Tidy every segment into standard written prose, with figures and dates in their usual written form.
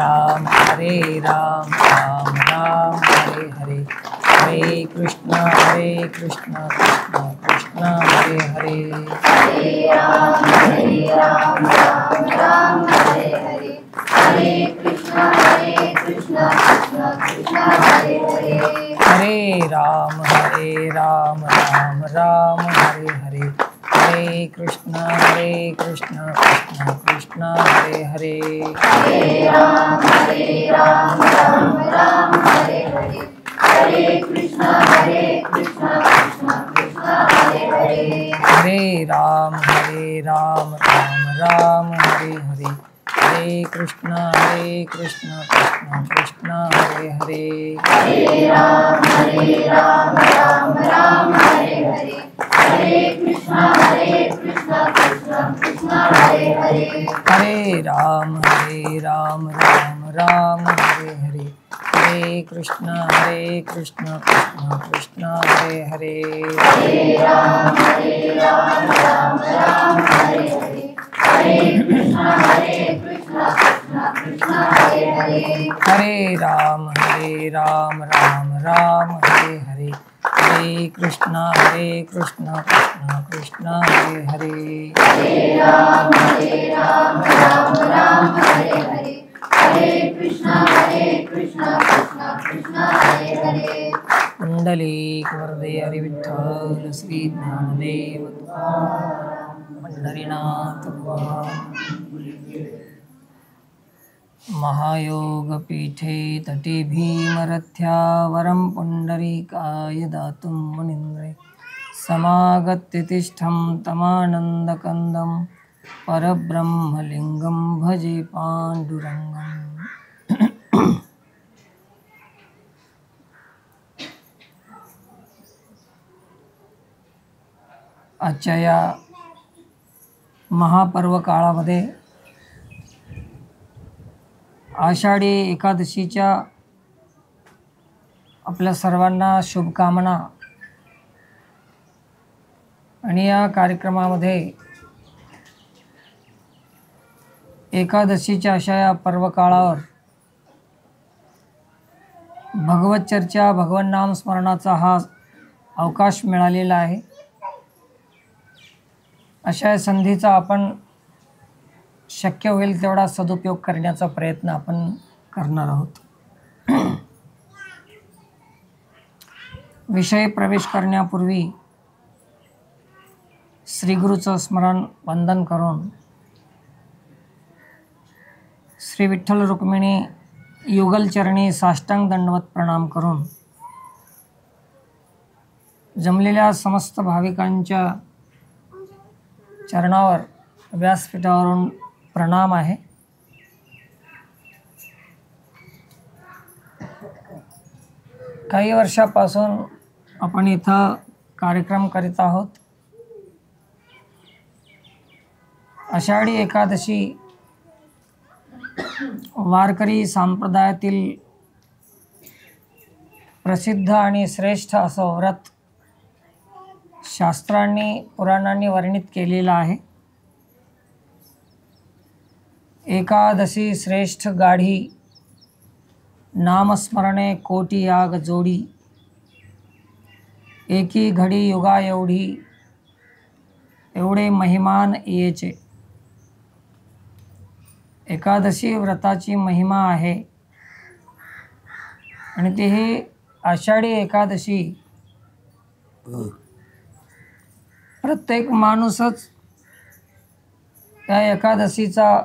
राम राम राम हरे हरे, हरे कृष्ण कृष्ण कृष्ण हरे हरे, हरे राम राम राम हरे हरे, हरे कृष्ण कृष्ण कृष्ण हरे हरे, हरे राम राम राम हरे हरे, हरे कृष्ण कृष्ण कृष्ण हरे हरे, हरे राम राम हरे हरे, हरे कृष्ण कृष्ण कृष्ण हरे हरे, हरे राम राम हरे हरे, हरे कृष्ण कृष्ण कृष्ण हरे हरे, हरे राम राम हरे हरे, हरे कृष्ण कृष्ण कृष्ण हरे हरे, हरे राम राम हरे हरे, हरे कृष्ण कृष्ण कृष्ण हरे हरे, हरे राम राम हरे हरे, हरे कृष्ण कृष्ण कृष्ण हरे हरे, हरे राम राम हरे हरे, हरे कृष्ण कृष्ण कृष्ण हरे हरे, हरे राम राम हरे हरे, हरे कृष्ण कृष्ण कृष्ण हरे हरे, पुंडलीक वरदे हरि विठ्ठल श्री ज्ञानदेव पंढरीनाथ भगवान, महायोगपीठे तटे भीमरथ्या वरं पुंडरीकाय दातुं मुनीन्द्रे, समागत्य तिष्ठं तमानन्दकन्दं परब्रह्मलिङ्गं भजे पाण्डुरङ्गम्। आजच्या या महापर्व काळामध्ये आषाढी एकादशीच्या आपल्या सर्वांना शुभकामना आणि या कार्यक्रमामध्ये एकादशीच्या अशा या पर्व काळावर भगवत चर्चा भगवन नाम स्मरणाचा हा अवकाश मिळालेला आहे। अशा संधीचा आपण शक्य होईल तेवढा सदुपयोग करण्याचा प्रयत्न आपण करणार आहोत। विषय प्रवेश करण्यापूर्वी श्री गुरुचं स्मरण वंदन करून श्री विठ्ठल रुक्मिणी युगलचरणी साष्टांग दंडवत प्रणाम करून जमलेल्या समस्त भाविकांच्या चरणावर व्यासपीठावरून प्रणाम आहे। काही वर्षापासून आपण इथं कार्यक्रम करीत आहोत। आषाढी एकादशी वारकरी संप्रदायातील प्रसिद्ध आणि श्रेष्ठ असं व्रत शास्त्रांनी पुराणांनी वर्णित केलेलं आहे। एकादशी श्रेष्ठ गाढी नामस्मरणे कोटी याग जोडी, एकी घडी युगा एवढी एवढे महिमान येचे। एकादशी व्रताची महिमा आहे आणि ती ही आषाढी एकादशी प्रत्येक माणूसच या एकादशीचा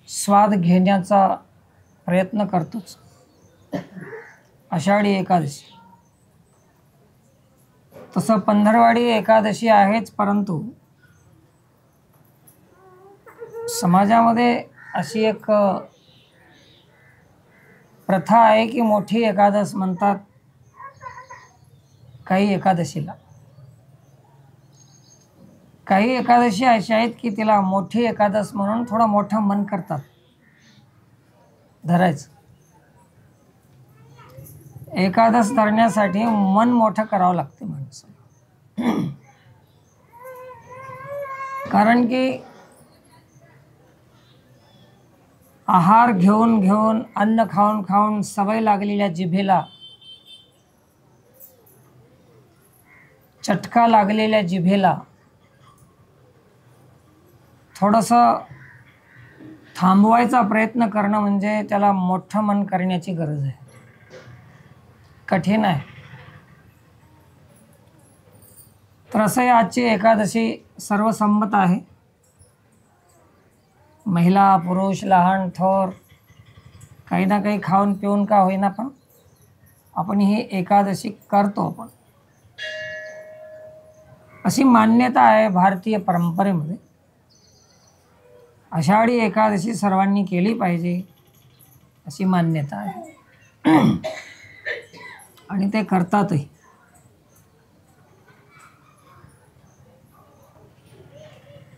स्वाद घेण्याचा प्रयत्न करतोच। आषाढी एकादशी तसं पंधरवाडी एकादशी आहेच, परंतु समाजामध्ये अशी एक प्रथा आहे की मोठी एकादश म्हणतात काही एकादशीला। काही एकादशी अशा आहेत की तिला मोठी एकादश म्हणून थोडं मोठं मन करतात धरायचं। एकादश धरण्यासाठी मन मोठं करावं लागते माणसाला. कारण की आहार घेऊन घेऊन, अन्न खाऊन खाऊन सवय लागलेल्या जिभेला, चटका लागलेल्या जिभेला थोडंसं थांबवायचा प्रयत्न करणं म्हणजे त्याला मोठं मन करण्याची गरज आहे. कठीण आहे. तर असं आजची एकादशी सर्वसंमत आहे. महिला पुरुष लहान थोर काही ना काही खाऊन पिऊन का होईना पण आपण ही एकादशी करतो. आपण अशी मान्यता आहे भारतीय परंपरेमध्ये. आषाढी एकादशी सर्वांनी केली पाहिजे अशी मान्यता आहे. आणि ते करतातही.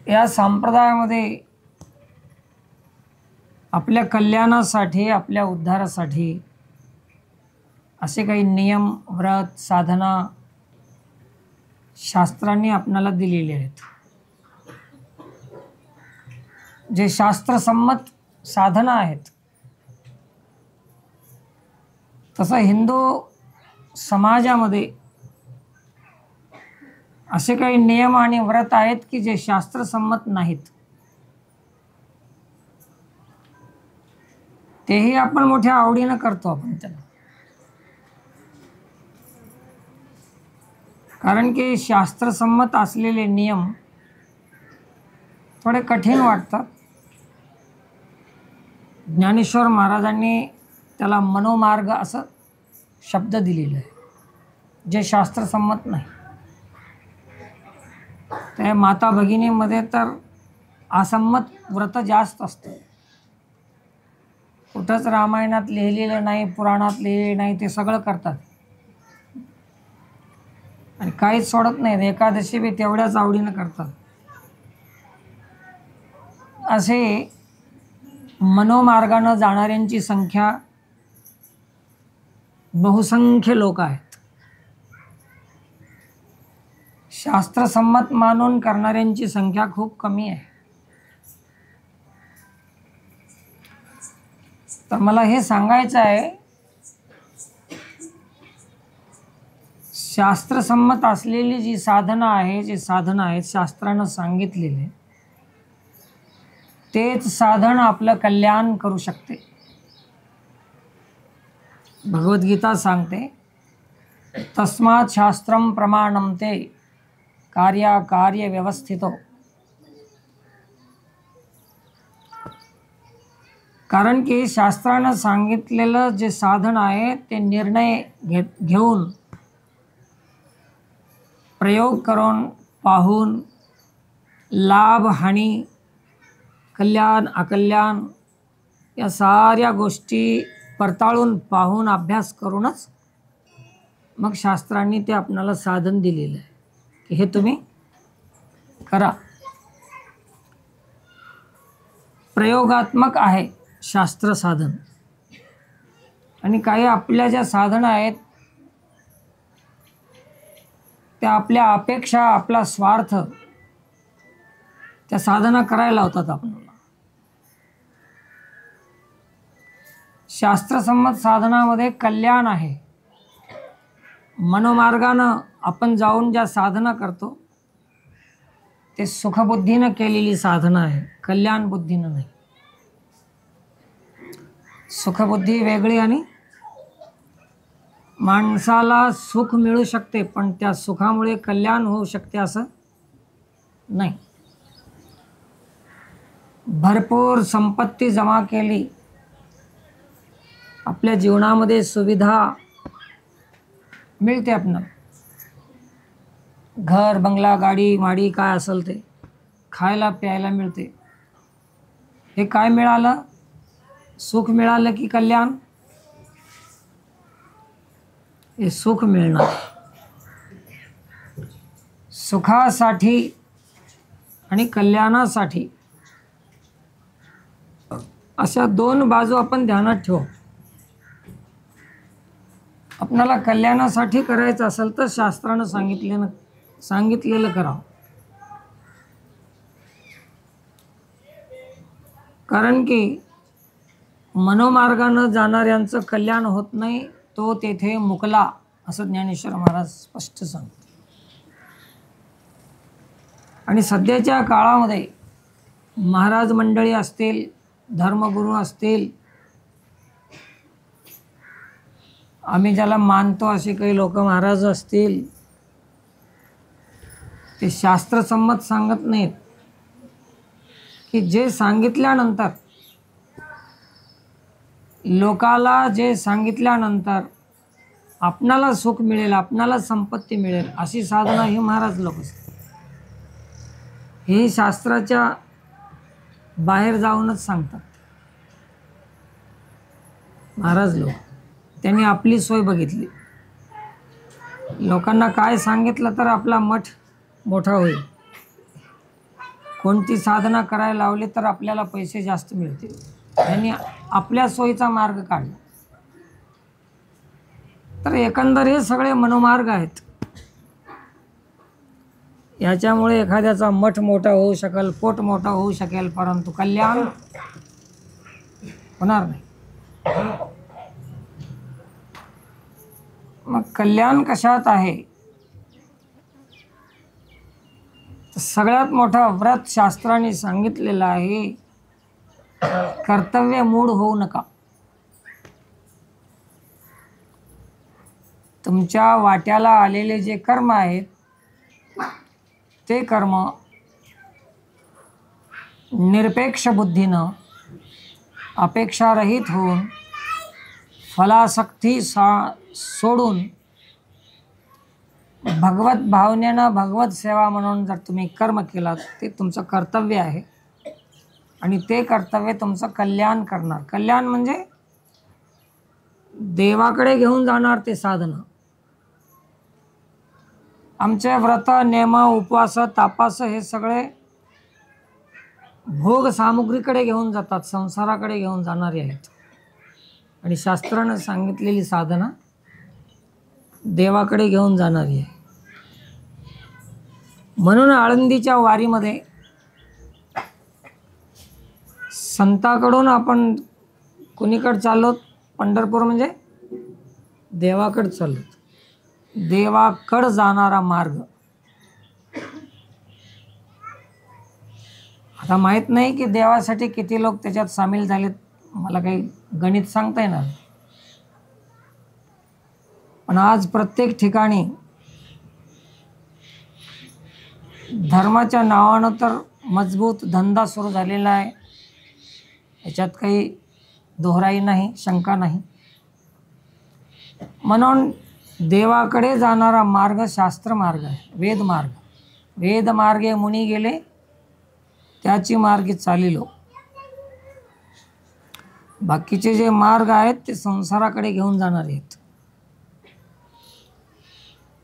या संप्रदायामध्ये आपल्या कल्याणासाठी, आपल्या उद्धारासाठी असे काही नियम, व्रत, साधना शास्त्रांनी आपणाला दिलेले आहेत. जे शास्त्रसंमत साधना आहेत. तसं हिंदू समाजामध्ये असे काही नियम आणि व्रत आहेत की जे शास्त्रसंमत नाहीत. तेही आपण मोठ्या आवडीनं करतो आपण त्याला. कारण की शास्त्रसंमत असलेले नियम थोडे कठीण वाटतात. ज्ञानेश्वर महाराजांनी त्याला मनोमार्ग असं शब्द दिलेला आहे, जे शास्त्रसंमत नाही. त्या माता भगिनीमध्ये तर असंमत व्रत जास्त असतं. कुठंच रामायणात लिहिलेलं नाही, पुराणात लिहिलेलं नाही, ते सगळं करतात आणि काहीच सोडत नाहीत. एकादशी बी तेवढ्याच आवडीनं करतात. असे मनोमार्गानं जाणाऱ्यांची संख्या बहुसंख्य लोक आहेत. शास्त्रसंमत मानून करणाऱ्यांची संख्या खूप कमी आहे. तर मला हे सांगायचं आहे, शास्त्रसंमत असलेली जी साधना आहे, जे साधन आहेत शास्त्रानं सांगितलेले, तेच साधन आपलं कल्याण करू शकते. भगवद्गीता सांगते, तस्मात् शास्त्रम प्रमाणम ते कार्याकार्य व्यवस्थितो. कारण की शास्त्रानं सांगितलेलं जे साधन आहे ते निर्णय घेऊन, प्रयोग करून, पाहून, लाभ हानी, कल्याण अकल्याण या साऱ्या गोष्टी पडताळून पाहून अभ्यास करूनच मग शास्त्रांनी ते आपणाला साधन दिलेलं आहे की हे तुम्ही करा. प्रयोगात्मक आहे शास्त्र साधन. आणि काही आपल्या ज्या साधना आहेत त्या आपल्या अपेक्षा, आपला स्वार्थ त्या साधना करायला लावतात आपल्याला. शास्त्रसंमत साधनामध्ये कल्याण आहे. मनोमार्गानं आपण जाऊन ज्या साधना करतो ते सुखबुद्धीनं केलेली साधना आहे, कल्याण बुद्धीनं नाही. सुखबुद्धी वेगळी आणि माणसाला सुख मिळू शकते पण त्या सुखामुळे कल्याण होऊ शकते असं नाही. भरपूर संपत्ती जमा केली, आपल्या जीवनामध्ये सुविधा मिळते, आपणाला घर बंगला गाडी माडी काय असेल ते खायला प्यायला मिळते. हे काय मिळालं? सुख मिळालं की कल्याण? हे सुख मिळणार. सुखासाठी आणि कल्याणासाठी अशा दोन बाजू आपण ध्यानात ठेवू. आपणाला कल्याणासाठी करायचं असेल तर शास्त्रानं सांगितलेलं करावं. कारण की मनोमार्गानं जाणाऱ्यांचं कल्याण होत नाही, तो तेथे मुकला, असं ज्ञानेश्वर महाराज स्पष्ट सांगतात. आणि सध्याच्या काळामध्ये महाराज मंडळी असतील, धर्मगुरू असतील, आम्ही ज्याला मानतो असे काही लोक महाराज असतील, ते शास्त्रसंमत सांगत नाहीत की जे सांगितल्यानंतर, लोकाला जे सांगितल्यानंतर आपणाला सुख मिळेल, आपणाला संपत्ती मिळेल, अशी साधना ही महाराज लोक असतात. ही शास्त्राच्या बाहेर जाऊनच सांगतात महाराज लोक. त्यांनी आपली सोय बघितली. लोकांना काय सांगितलं तर आपला मठ मोठा होईल, कोणती साधना करायला लावली तर आपल्याला पैसे जास्त मिळतील, त्यांनी आपल्या सोयीचा मार्ग काढला. तर एकंदर हे सगळे मनोमार्ग आहेत. याच्यामुळे एखाद्याचा मठ मोठा होऊ शकेल, पोट मोठा होऊ शकेल, परंतु कल्याण होणार नाही. मग कल्याण कशात आहे? तर सगळ्यात मोठा व्रत शास्त्राने सांगितलेलं आहे, कर्तव्य मूढ होऊ नका. तुमच्या वाट्याला आलेले जे कर्म आहेत ते कर्म निरपेक्ष बुद्धीनं, अपेक्षारहित होऊन, फलासक्ती सोडून भगवत भावनेनं, भगवत सेवा म्हणून जर तुम्ही कर्म केलात, ते तुमचं कर्तव्य आहे. आणि ते कर्तव्य तुमचं कल्याण करणार. कल्याण म्हणजे देवाकडे घेऊन जाणार ते साधनं. आमचे व्रत, नेम, उपवास, तापास हे सगळे भोग सामुग्रीकडे घेऊन जातात, संसाराकडे घेऊन जाणारे आहेत. आणि शास्त्रानं सांगितलेली साधना देवाकडे घेऊन जाणारी आहे. म्हणून आळंदीच्या वारीमध्ये संताकडून आपण कुणीकडे चाललो? पंढरपूर म्हणजे देवाकडे चाललो. देवाकडं जाणारा मार्ग. आता माहीत नाही की देवासाठी किती लोक त्याच्यात सामील झालेत, मला काही गणित सांगता येणार. पण आज प्रत्येक ठिकाणी धर्माच्या नावानं तर मजबूत धंदा सुरू झालेला आहे, याच्यात काही दोहराई नाही, शंका नाही. म्हणून देवाकडे जाणारा मार्ग शास्त्र मार्ग आहे, वेद मार्ग. वेद मार्गे मुनी गेले, त्याची मार्गी चालिलो. बाकीचे जे मार्ग आहेत ते संसाराकडे घेऊन जाणारे आहेत.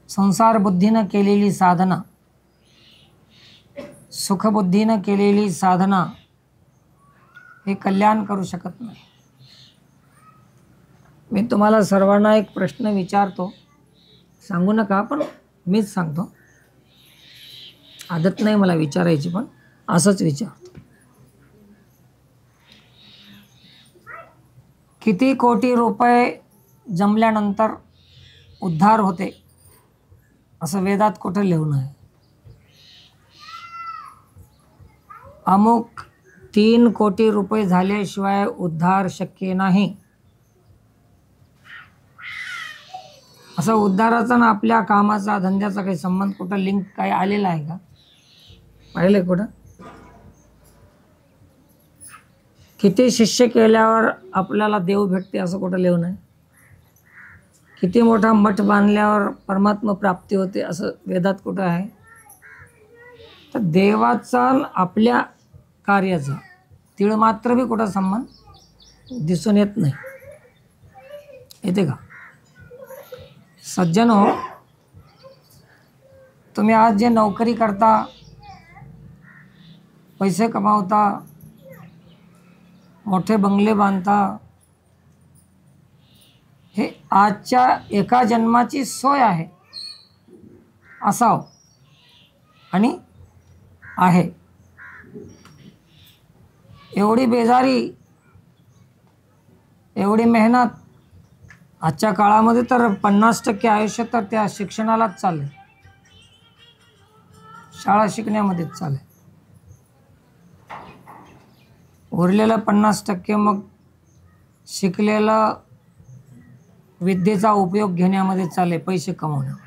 संसार बुद्धीनं केलेली साधना, सुखबुद्धीनं केलेली साधना हे कल्याण करू शकत नाही. मी तुम्हाला सर्वांना एक प्रश्न विचारतो, सांगू नका पण मीच सांगतो. आदत नाही मला विचारायची, पण असंच विचारतो. किती कोटी रुपये जमल्यानंतर उद्धार होते असं वेदात कुठं लिहून आहे? अमुक 3 कोटी रुपये झाल्याशिवाय उद्धार शक्य नाही. असं उद्धाराचा ना आपल्या कामाचा, धंद्याचा काही संबंध कुठं लिंक काही आलेला आहे का? पाहिलं कुठं? किती शिष्य केल्यावर आपल्याला देव भेटते असं कुठं लिहून आहे? किती मोठा मठ बांधल्यावर परमात्मा प्राप्ती होते असं वेदात कुठं आहे? तर देवाचा आपल्या कार्याचा तिळमात्र बी कुठं संबंध दिसून येत नाही. येते का? सज्जन हो, तुम्ही आज जे नोकरी करता, पैसे कमावता, मोठे बंगले बांधता, हे आजच्या एका जन्माची सोय आहे असावं आणि आहे. एवढी बेजारी, एवढी मेहनत आजच्या काळामध्ये तर 50% आयुष्य तर त्या शिक्षणालाच चाललंय, शाळा शिकण्यामध्येच चाललंय. उरलेलं 50% मग शिकलेलं विद्येचा उपयोग घेण्यामध्ये चालले, पैसे कमवण्यावर.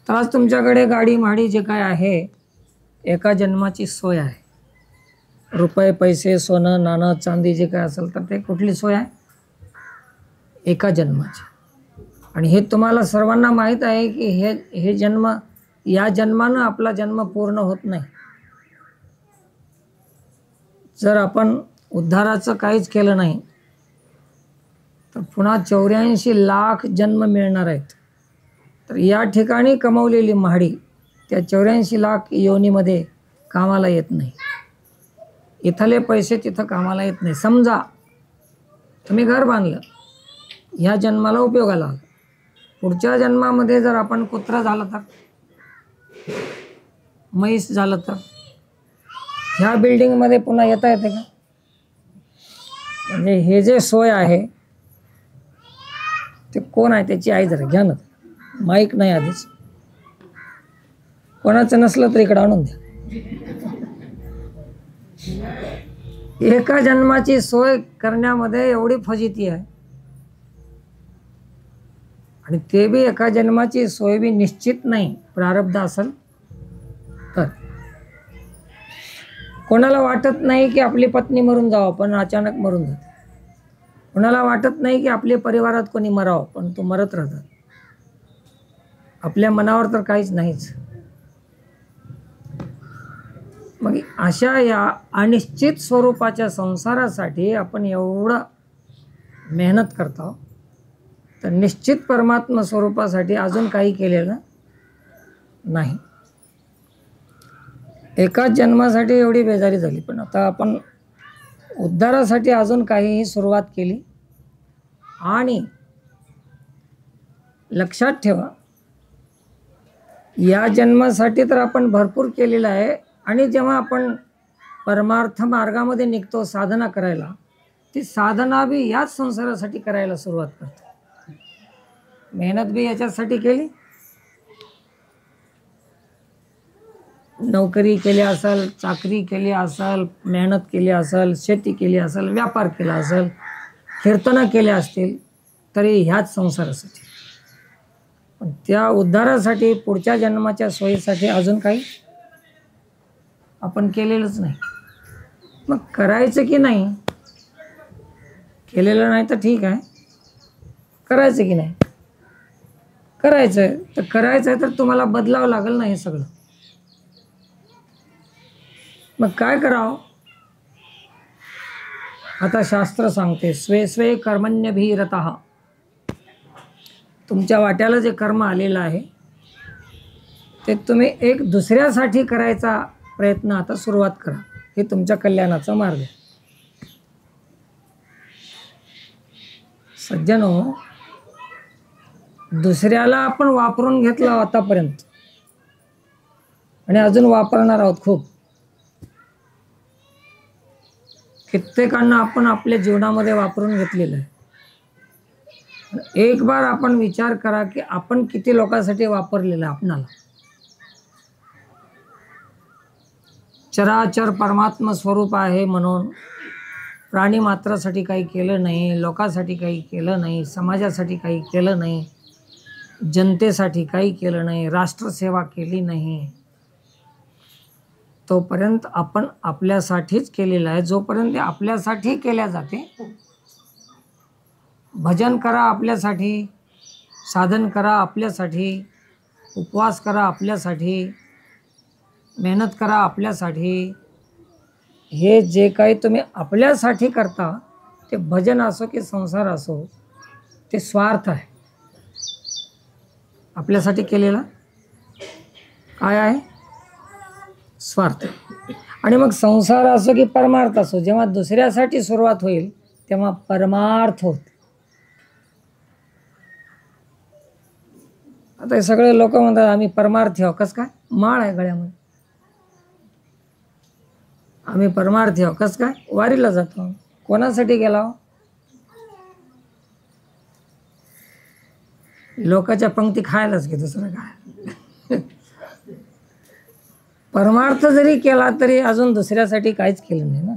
तर आज तुमच्याकडे गाडी म्हाडी जे काय आहे, एका जन्माची सोय आहे. रुपये पैसे सोनं नाणं चांदी जे काय असेल तर ते कुठली सोय आहे? एका जन्माची. आणि हे तुम्हाला सर्वांना माहीत आहे की हे जन्म, या जन्मानं आपला जन्म पूर्ण होत नाही. जर आपण उद्धाराचं काहीच केलं नाही तर पुन्हा 84 लाख जन्म मिळणार आहेत. तर या ठिकाणी कमवलेली म्हाडी त्या 84 लाख योनीमध्ये कामाला येत नाही. इथले पैसे तिथं कामाला येत नाही. समजा तुम्ही घर बांधलं, ह्या जन्माला उपयोगाला आलं. पुढच्या जन्मामध्ये जर आपण कुत्रा झालं तर, म्हैस झालं तर, ह्या बिल्डिंगमध्ये पुन्हा येता येते का? म्हणजे हे जे सोय आहे ते कोण आहे? त्याची आई जरा घ्या ना, माईक नाही आधीच. कोणाचं नसलं तर इकडं आणून द्या. एका जन्माची सोय करण्यामध्ये एवढी फजिती आहे. आणि ते बी एका जन्माची सोय बी निश्चित नाही, प्रारब्ध असेल तर. कोणाला वाटत नाही की आपली पत्नी मरून जावं, पण अचानक मरून जाते. कोणाला वाटत नाही की आपल्या परिवारात कोणी मरावं, पण तो मरत राहतात. आपल्या मनावर तर काहीच नाहीच. मग अशा या अनिश्चित स्वरूपाच्या संसारासाठी आपण एवढं मेहनत करतो, तर निश्चित परमात्मा स्वरूपासाठी अजून काही केलेलं नाही. एकाच जन्मासाठी एवढी बेजारी झाली, पण आता आपण उद्धारासाठी अजून काहीही सुरुवात केली. आणि लक्षात ठेवा, या जन्मासाठी तर आपण भरपूर केलेलं आहे. आणि जेव्हा आपण परमार्थ मार्गामध्ये निघतो साधना करायला, ती साधना बी याच संसारासाठी करायला सुरुवात करतो. मेहनत बी याच्यासाठी केली. नोकरी केली असेल, चाकरी केली असेल, मेहनत केली असेल, शेती केली असेल, व्यापार केला असेल, कीर्तनं केले असतील, तरी ह्याच संसारासाठी. पण त्या उद्धारासाठी, पुढच्या जन्माच्या सोयीसाठी अजून काही आपण केलेलंच नाही. मग करायचं की नाही? केलेलं नाही तर ठीक आहे, करायचं की नाही? करायचं आहे. तर करायचं आहे तर तुम्हाला बदलावं लागेल ना हे सगळं. मग काय करावं? आता शास्त्र सांगते, स्वे स्वे कर्मण्यभिरतः. तुमच्या वाट्याला जे कर्म आलेलं आहे ते तुम्ही एक दुसऱ्यासाठी करायचा प्रयत्न आता सुरुवात करा. हे तुमच्या कल्याणाचा मार्ग आहे. सज्जनो, दुसऱ्याला आपण वापरून घेतला आतापर्यंत आणि अजून वापरणार आहोत खूप. कित्येकांना आपण आपल्या जीवनामध्ये वापरून घेतलेलं आहे. एक बार आपण विचार करा की आपण किती लोकांसाठी वापरलेलं आहे आपणाला. चराचर परमात्मा स्वरूप आहे म्हणून प्राणी मात्रासाठी काही केलं नाही, लोकांसाठी काही केलं नाही, समाजासाठी काही केलं नाही, जनतेसाठी काही केलं नाही, राष्ट्रसेवा केली नाही. तोपर्यंत आपण आपल्यासाठीच केलेलं आहे. जोपर्यंत आपल्यासाठी केल्या जाते, भजन करा आपल्यासाठी, साधन करा आपल्यासाठी, उपवास करा आपल्यासाठी, मेहनत करा आपल्यासाठी. हे जे काही तुम्ही आपल्यासाठी करता, ते भजन असो की संसार असो, ते स्वार्थ आहे. आपल्यासाठी केलेला काय आहे? स्वार्थ. आणि मग संसार असो की परमार्थ असो, जेव्हा दुसऱ्यासाठी सुरुवात होईल तेव्हा परमार्थ होते. आता हे सगळे लोक म्हणतात आम्ही परमार्थी आहो. कसं काय? माळ आहे गळ्यामध्ये. आम्ही परमार्थी आहो. कसं काय? वारीला जातो. कोणासाठी गेला हो? लोकांच्या पंक्ती खायलाच की, दुसरं काय. परमार्थ जरी केला तरी अजून दुसऱ्यासाठी काहीच केलं नाही ना.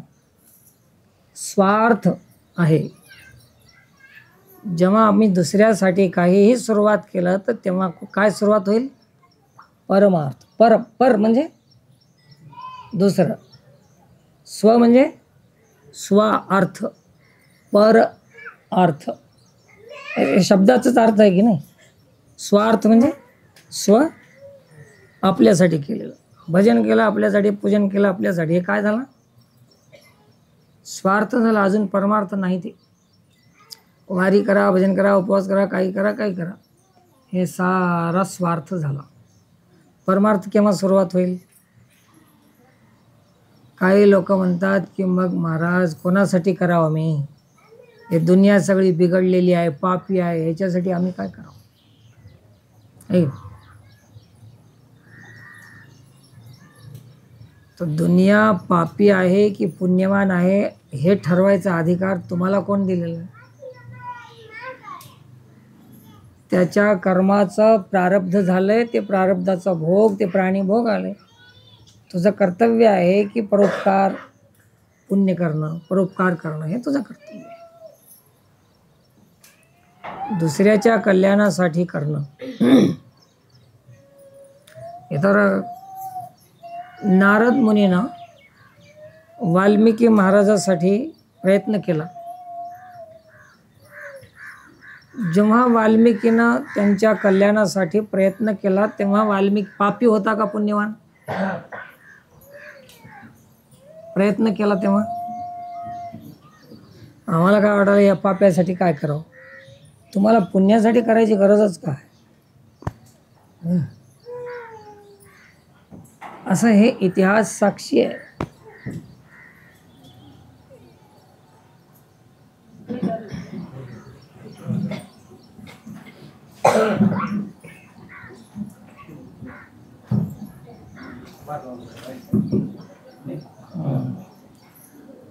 स्वार्थ आहे. जेव्हा आम्ही दुसऱ्यासाठी काहीही सुरुवात केलं तर तेव्हा काय सुरुवात होईल? परमार्थ. पर म्हणजे दुसरं, स्व म्हणजे स्वार्थ, पर अर्थ. हे शब्दाचाच अर्थ आहे की नाही. स्वार्थ म्हणजे स्व, आपल्यासाठी केलेलं. भजन केलं आपल्यासाठी, पूजन केलं आपल्यासाठी, हे काय झालं? स्वार्थ झाला. अजून परमार्थ नाही. ते वारी करा, भजन करा, उपवास करा, काही करा, काही करा, हे सारा स्वार्थ झाला. परमार्थ केव्हा सुरुवात होईल? काही लोक म्हणतात की मग महाराज कोणासाठी करावं मी? हे दुनिया सगळी बिघडलेली आहे, पापी आहे, ह्याच्यासाठी आम्ही काय करावं? तर दुनिया पापी आहे की पुण्यवान आहे हे ठरवायचा अधिकार तुम्हाला कोण दिलेला आहे? त्याच्या कर्माचं प्रारब्ध झालंय, ते प्रारब्धाचा भोग, ते प्राणी भोग आले. तुझं कर्तव्य आहे की परोपकार, पुण्य करणं, परोपकार करणं, हे तुझं कर्तव्य आहे. दुसऱ्याच्या कल्याणासाठी करणं. हे तर नारद मुनीनं वाल्मिकी महाराजासाठी प्रयत्न केला. जेव्हा वाल्मिकीनं त्यांच्या कल्याणासाठी प्रयत्न केला तेव्हा वाल्मिकी पापी होता का पुण्यवान? प्रयत्न केला तेव्हा आम्हाला काय वाटायला, या पाप्यासाठी काय करावं? तुम्हाला पुण्यासाठी करायची गरजच काय? असं हे इतिहास साक्षी आहे.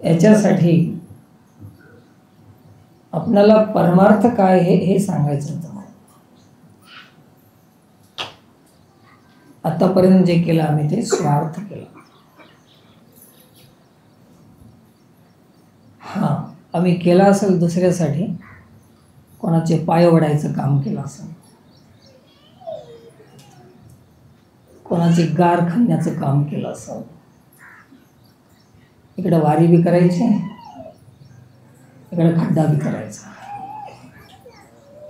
याच्यासाठी आपल्याला परमार्थ काय हे सांगायचं होतं. आतापर्यंत जे केलं आम्ही ते स्वार्थ केला. हा, आम्ही केला असेल दुसऱ्यासाठी, कोणाचे पाय ओढायचं काम केलं असेल, कोणाचे गार खाण्याचं काम केलं असेल, इकडे वारी बी करायची, इकडे खड्डा बी करायचा,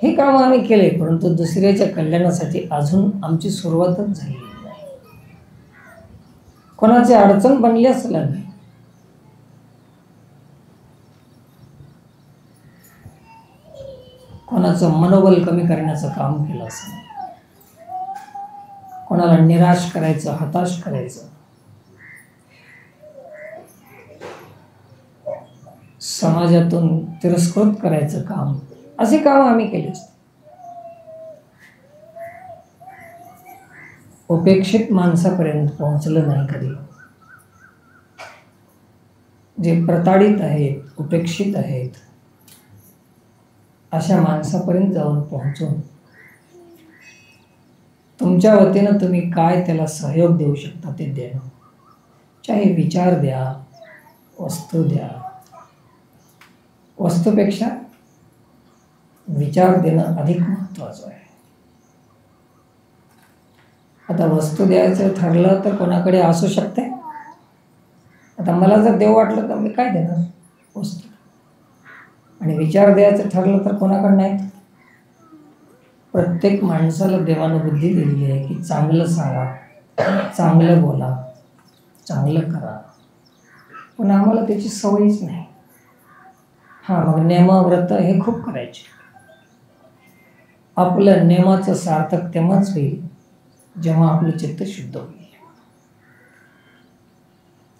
हे काम आम्ही केले, परंतु दुसऱ्याच्या कल्याणासाठी अजून आमची सुरुवातच झाली नाही. कोणाची अडचण बनली असेल नाही, कोणाचं मनोबल कमी करण्याचं काम केलं असेल, कोणाला निराश करायचं, हताश करायचं, समाजातून तिरस्कृत करायचं काम, असे काम आम्ही केले असते. उपेक्षित माणसापर्यंत पोहोचलं नाही कधी. जे प्रताडित आहेत, उपेक्षित आहेत, अशा माणसापर्यंत जाऊन पोहोचून तुमच्या वतीनं तुम्ही काय त्याला सहयोग देऊ शकता ते देणं. चाहे विचार द्या, वस्तू द्या. वस्तूपेक्षा विचार देणं अधिक महत्त्वाचं आहे. आता वस्तू द्यायचं ठरलं तर कोणाकडे असू शकते. आता मला जर देव वाटलं तर मी काय देणार? वस्तू. आणि विचार द्यायचं ठरलं तर कोणाकडे नाही. प्रत्येक माणसाला देवानं बुद्धी दिलेली आहे की चांगलं सांगा, चांगलं बोला, चांगलं करा, पण आम्हाला त्याची सवयच नाही. हां, मग नेम व्रत हे खूप करायचे. आपलं नेमाचं सार्थक तेव्हाच होईल जेव्हा आपलं चित्त शुद्ध होईल.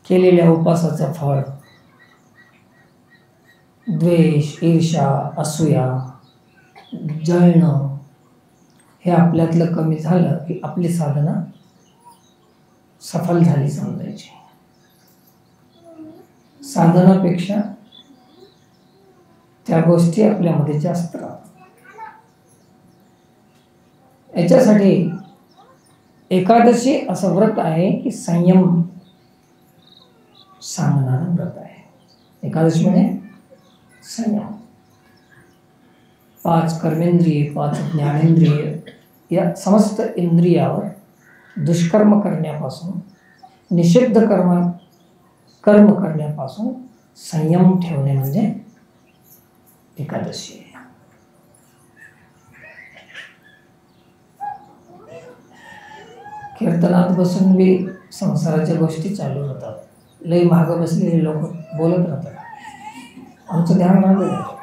केलेल्या उपासाचं फळ द्वेष, ईर्ष्या, असूया, जळणं, हे आपल्यातलं कमी झालं की आपली साधना सफल झाली समजायची. साधनापेक्षा त्या गोष्टी आपल्यामध्ये जास्त राहतात. याच्यासाठी एकादशी असं व्रत आहे की संयम सांगणारं व्रत आहे. एकादशी म्हणजे संयम. 5 कर्मेंद्रिय, 5 ज्ञानेंद्रिय या समस्त इंद्रियावर दुष्कर्म करण्यापासून, निषिद्ध कर्म करण्यापासून संयम ठेवणे म्हणजे एकादशी आहे. कीर्तनात बसून बी संसाराच्या गोष्टी चालू होतात. लई मागं बसलेले लोक बोलत राहतात. आमचं ध्यान राहतं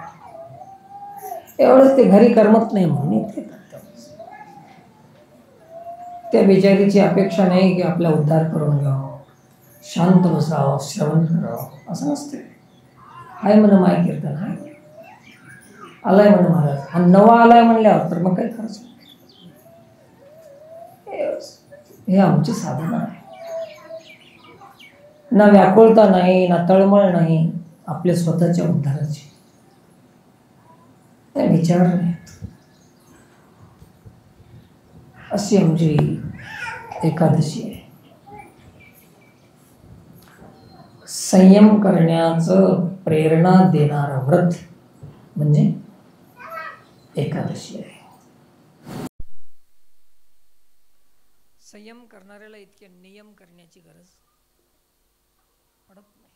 एवढंच, ते घरी करमत नाही म्हणून इथे करतात. त्या बिचारीची अपेक्षा नाही की आपला उद्धार करून घ्यावं, शांत बसावं, श्रवण करावं, असं नसते. हाय म्हण माय कीर्तन हाय, आलाय म्हण महाराज, आणि नवा आलाय म्हणल्यावर तर मग काय करायचं. हे आमची साधना आहे. ना व्याकुळता नाही, ना तळमळ नाही आपल्या स्वतःच्या उद्धाराची. विचार नाहीत. अशी आमची एकादशी आहे. संयम करण्याचं प्रेरणा देणारं व्रत म्हणजे एकादशी आहे. संयम करणाऱ्याला इतके नियम करण्याची गरज पडत नाही.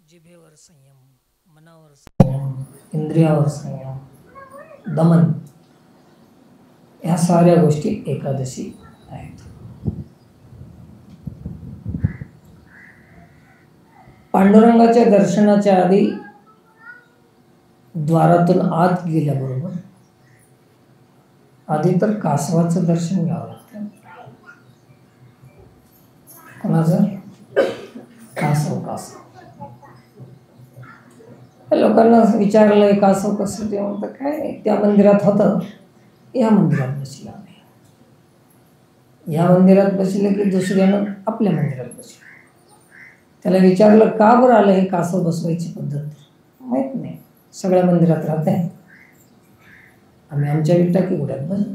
जिभेवर संयम, मनावर संयम, इंद्रियावर संयम, दमन, या साऱ्या गोष्टी एकादशी आहेत. पांडुरंगाच्या दर्शनाच्या आधी द्वारातून आत गेल्याबरोबर आधी तर कासवाचं दर्शन घ्यावं लागतं. कोणाचं? कासव. लोकांना विचारलं कासव कसं, ते म्हणतं काय त्या मंदिरात होतं, या मंदिरात बसला नाही. या मंदिरात बसले की दुसऱ्यानं आपल्या मंदिरात बसलं. त्याला विचारलं का बरं आलं हे कासव बसवायची पद्धत, माहीत नाही. सगळ्या मंदिरात राहते, आम्ही आमच्या विटाकी गुड्यात बसलो.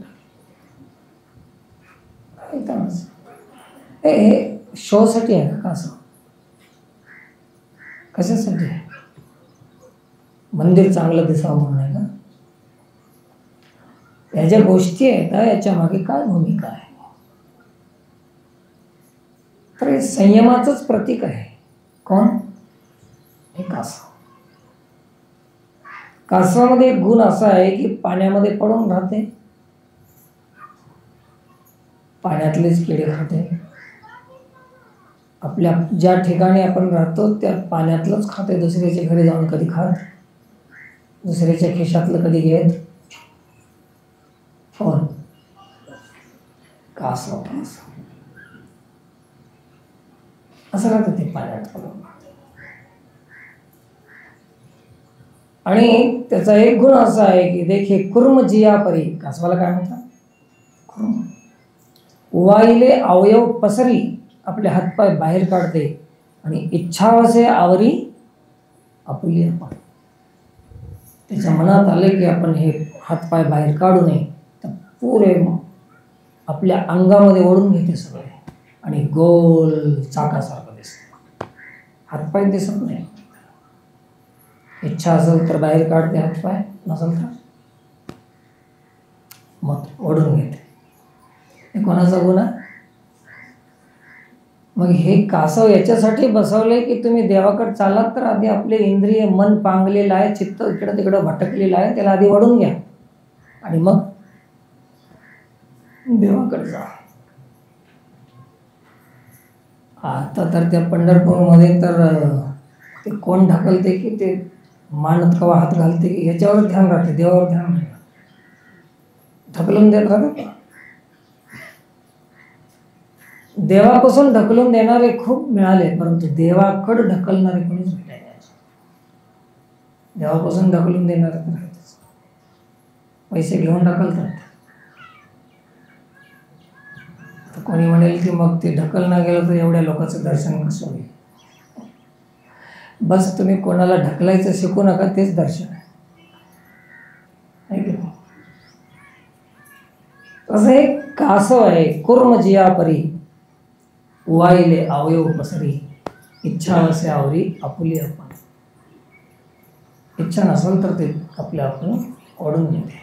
हे शोसाठी आहे का कासव? कशासाठी आहे? मंदिर चांगलं दिसावं म्हणून आहे का? या ज्या गोष्टी आहेत याच्या मागे काय भूमिका आहे? तर हे संयमाचंच प्रतीक आहे. कोण? हे कासव. कासवामध्ये एक गुण असा आहे की पाण्यामध्ये पडून राहते, पाण्यातलेच किडे खाते. आपल्या ज्या ठिकाणी आपण राहतो त्या पाण्यातलंच खाते. दुसऱ्याच्या घरी जाऊन कधी खात, दुसऱ्याच्या खिशातलं कधी घेत. कोण? कासव. असं राहतं ते पाण्यात पडून. आणि त्याचा एक गुण असा आहे की देखे कुर्म जिया परी, कासवाला काय म्हणतात? कुर्म. वाईले अवयव पसरी, आपले हातपाय बाहेर काढते आणि इच्छावसे आवरी आपुली आपण. त्याच्या मनात आले की आपण हे हातपाय बाहेर काढू नये तर पुरे आपल्या अंगामध्ये ओढून घेते सगळे आणि गोल चाकासारखं दिसतं. हातपाय दिसत नाही. इच्छा असेल तर बाहेर काढते हातपाय, नसेल तर मग ओढून घेते. हे कोणाचा गुण आहे? मग हे कासव याच्यासाठी बसवले की तुम्ही देवाकडे चालात तर आधी आपले इंद्रिय, मन पांगलेलं आहे, चित्त इकडं तिकडं भटकलेलं आहे, त्याला आधी ओढून घ्या आणि मग देवाकडे जा. आता तर त्या पंढरपूरमध्ये तर ते कोण ढकलते की ते मानत कवा हात घालते की याच्यावर ध्यान राहते, देवावर ध्यान नाही. ढकलून देत राहते. देवापासून ढकलून देणारे खूप मिळाले, परंतु देवाकडे ढकलणारे कोणीच भेटायचे. देवापासून ढकलून देणारे तर आहेतच. पैसे घेऊन ढकलतात. तर कोणी म्हणेल की मग ते ढकलणं गेलं तर एवढ्या लोकांचं दर्शन कसं होईल. बस तुम्ही कोणाला ढकलायचं शिकू नका, तेच दर्शन आहे. तसं एक कासव आहे, कुर्म जिया परी वाईले अवयव पसरी, इच्छा असे आवरी आपुली आपण. इच्छा नसेल तर ते आपल्या आपण ओढून घेते.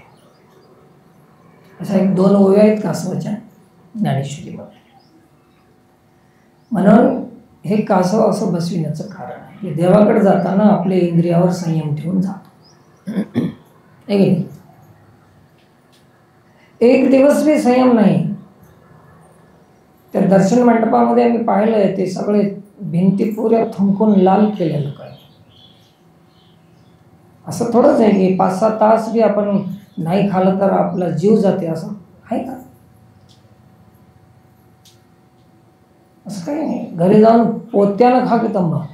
अशा एक 2 ओव्या आहेत कासवाच्या ज्ञानेश्वरीमध्ये. म्हणून हे कासव असं बसविण्याचं कारण आहे की देवाकडे जाताना आपल्या इंद्रियावर संयम ठेवून जातो. एक दिवस बी संयम नाही. त्या दर्शन मंडपामध्ये आम्ही पाहिलंय, ते सगळे भिंती पुऱ्या थुंकून लाल केलेलं काय. असं थोडंच आहे की 5-6 तास बी आपण नाही खाल्लं तर आपला जीव जाते, असं आहे का? असं काही नाही. घरी जाऊन पोत्यानं खा की तंबा.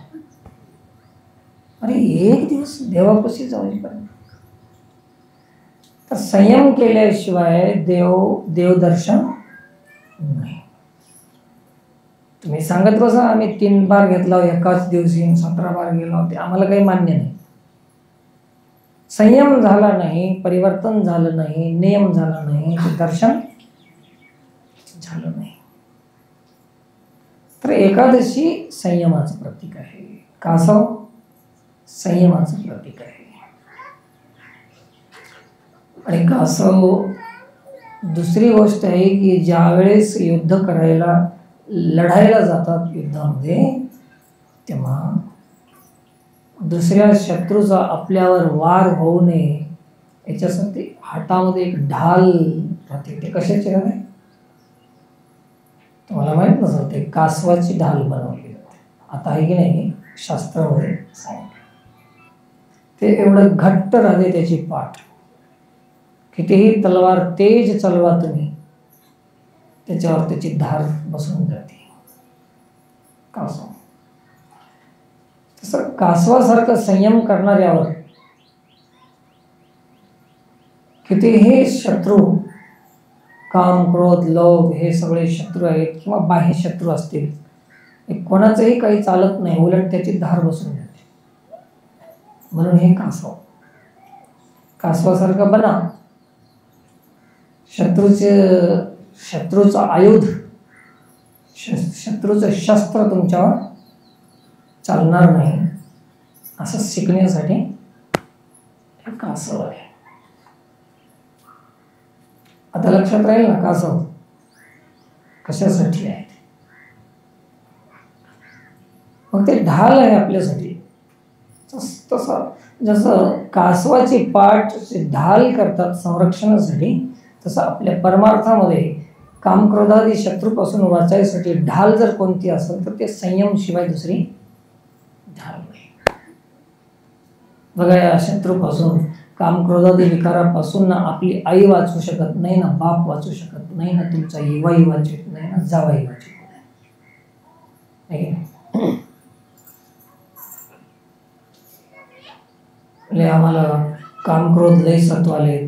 अरे एक दिवस देवापाशी जाऊन. तर संयम केल्याशिवाय देवदर्शन नाही. तुम्ही सांगत बसा आम्ही 3 बार घेतला एकाच दिवशी, 17 बार गेलो, ते आम्हाला काही मान्य नाही. संयम झाला नाही, परिवर्तन झालं नाही, नियम झाला नाही, ते दर्शन झालं नाही. तर एकादशी संयमाचं प्रतीक आहे, कासव संयमाचं प्रतीक आहे. आणि कासव दुसरी गोष्ट आहे की ज्यावेळेस युद्ध करायला, लढायला जातात युद्धामध्ये, तेव्हा दुसऱ्या शत्रूचा आपल्यावर वार होऊ नये याच्यासाठी हातामध्ये एक ढाल राहते. ते कशाचे राहते तुम्हाला माहित नसेल. ते कासवाची ढाल बनवली जाते. आता आहे की नाही शास्त्रामध्ये सांगितलं. ते एवढं घट्ट राहते त्याची पाठ. कितीही तलवार तेज चालवा तुम्ही, त्याच्यावर त्याची धार बसून जाते. कासव तसं कासवासारखं संयम करणाऱ्यावर कितीही शत्रू, काम, क्रोध, लोभ हे सगळे शत्रू आहेत किंवा बाह्य शत्रू असतील, कोणाचंही काही चालत नाही, उलट त्याची धार बसून जाते. म्हणून हे कासवासारखं बना. शत्रूचं आयुध, शत्रूचं शस्त्र तुमच्यावर चालणार नाही, असं शिकण्यासाठी हे कासव आहे. आता लक्षात राहील ना कासव कशासाठी आहे. मग ते ढाल आहे आपल्यासाठी. तसं जसं कासवाची पाठ ढाल करतात संरक्षणासाठी, तसं आपल्या परमार्थामध्ये कामक्रोधादी शत्रूपासून वाचायसाठी ढाल जर कोणती असेल तर ते संयम शिवाय दुसरी ढाल नाही. बघा, या शत्रूपासून, कामक्रोधादी विकारापासून ना आपली आई वाचू शकत नाही, ना बाप वाचू शकत नाही, ना तुमचा येवाई वाचत नाही, ना जावाई वाचत नाही. आम्हाला कामक्रोध लय सत्वाले,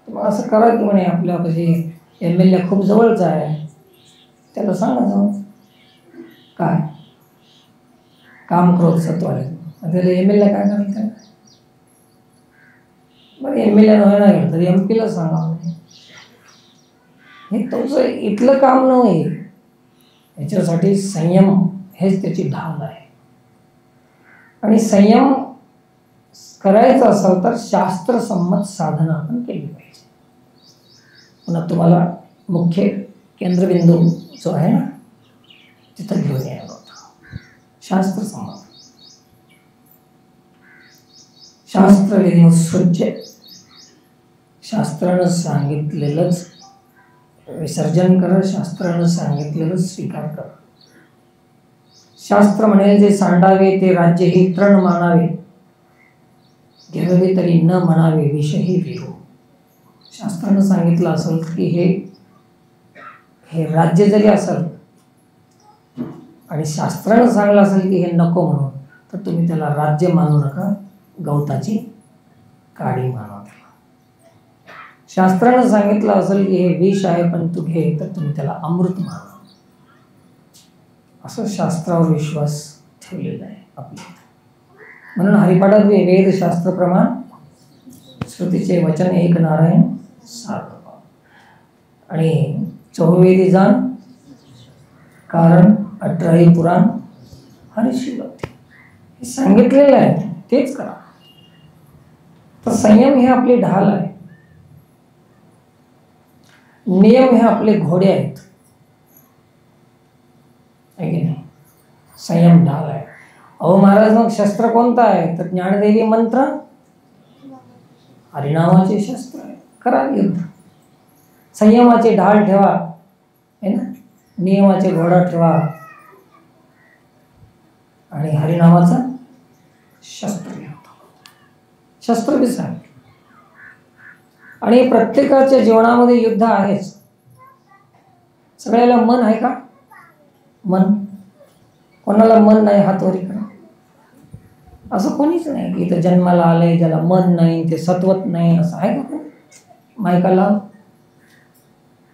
मग असं करा की म्हणे आपल्यापाशी MLA खूप जवळचा आहे, त्याला सांगा जाऊन काय कामक्रोध सत्वाले. त्याला MLA काय करायचं. बरं MLA व्हायला गेलं तर MP ला सांगा. हे तुमचं इथलं काम नव्हे. याच्यासाठी संयम हेच त्याची ढाल आहे. आणि संयम करायचं असेल तर शास्त्रसंमत साधना आपण केली पाहिजे. पुन्हा तुम्हाला मुख्य केंद्रबिंदू जो आहे ना तिथं घेऊन यायला होता. शास्त्रसंमत, शास्त्र स्वच्छ, शास्त्रानं सांगितलेलंच विसर्जन करा, शास्त्रानं सांगितलेलंच स्वीकार करा. शास्त्र म्हणेल जे सांडावे ते राज्य ही तृण मानावे, घ्यावे तरी न म्हणावे विषयही विरू. शास्त्रानं सांगितलं असेल की हे राज्य जरी असेल आणि शास्त्रानं सांगलं असेल की हे नको म्हणून, तर तुम्ही त्याला राज्य मानू नका, गवताची काडी माना त्याला. शास्त्रानं सांगितलं असेल की हे विष आहे पण तू घे, तर तुम्ही त्याला अमृत माना, असं शास्त्रावर विश्वास ठेवलेला आहे आपल्या. म्हणून हरिपाठात वेद शास्त्र प्रमाण श्रुतीचे वचन एक नारायण सार्वभौम. आणि चौवेदी जाण कारण 18 पुराण हरिशिवती हे सांगितलेलं आहे, तेच करा. तर संयम हे आपली ढाल आहे, नियम हे आपले घोडे आहेत, है की नाही? संयम ढाल आहे. अहो महाराज, मग शस्त्र कोणतं आहे? तर ज्ञानदेवी मंत्र हरिनामाचे शस्त्र आहे. करा युद्ध. संयमाचे ढाल ठेवा, है ना, नियमाचे घोडा ठेवा आणि हरिनामाचा शस्त्र घ्या. शस्त्र बी सांग. आणि प्रत्येकाच्या जीवनामध्ये युद्ध आहेच. सगळ्याला मन आहे का? मन कोणाला मन नाही? हात वरी करा. असं कोणीच नाही की इथं जन्माला आलंय ज्याला मन नाही, ते सत्वत नाही, असं आहे का? मायकाला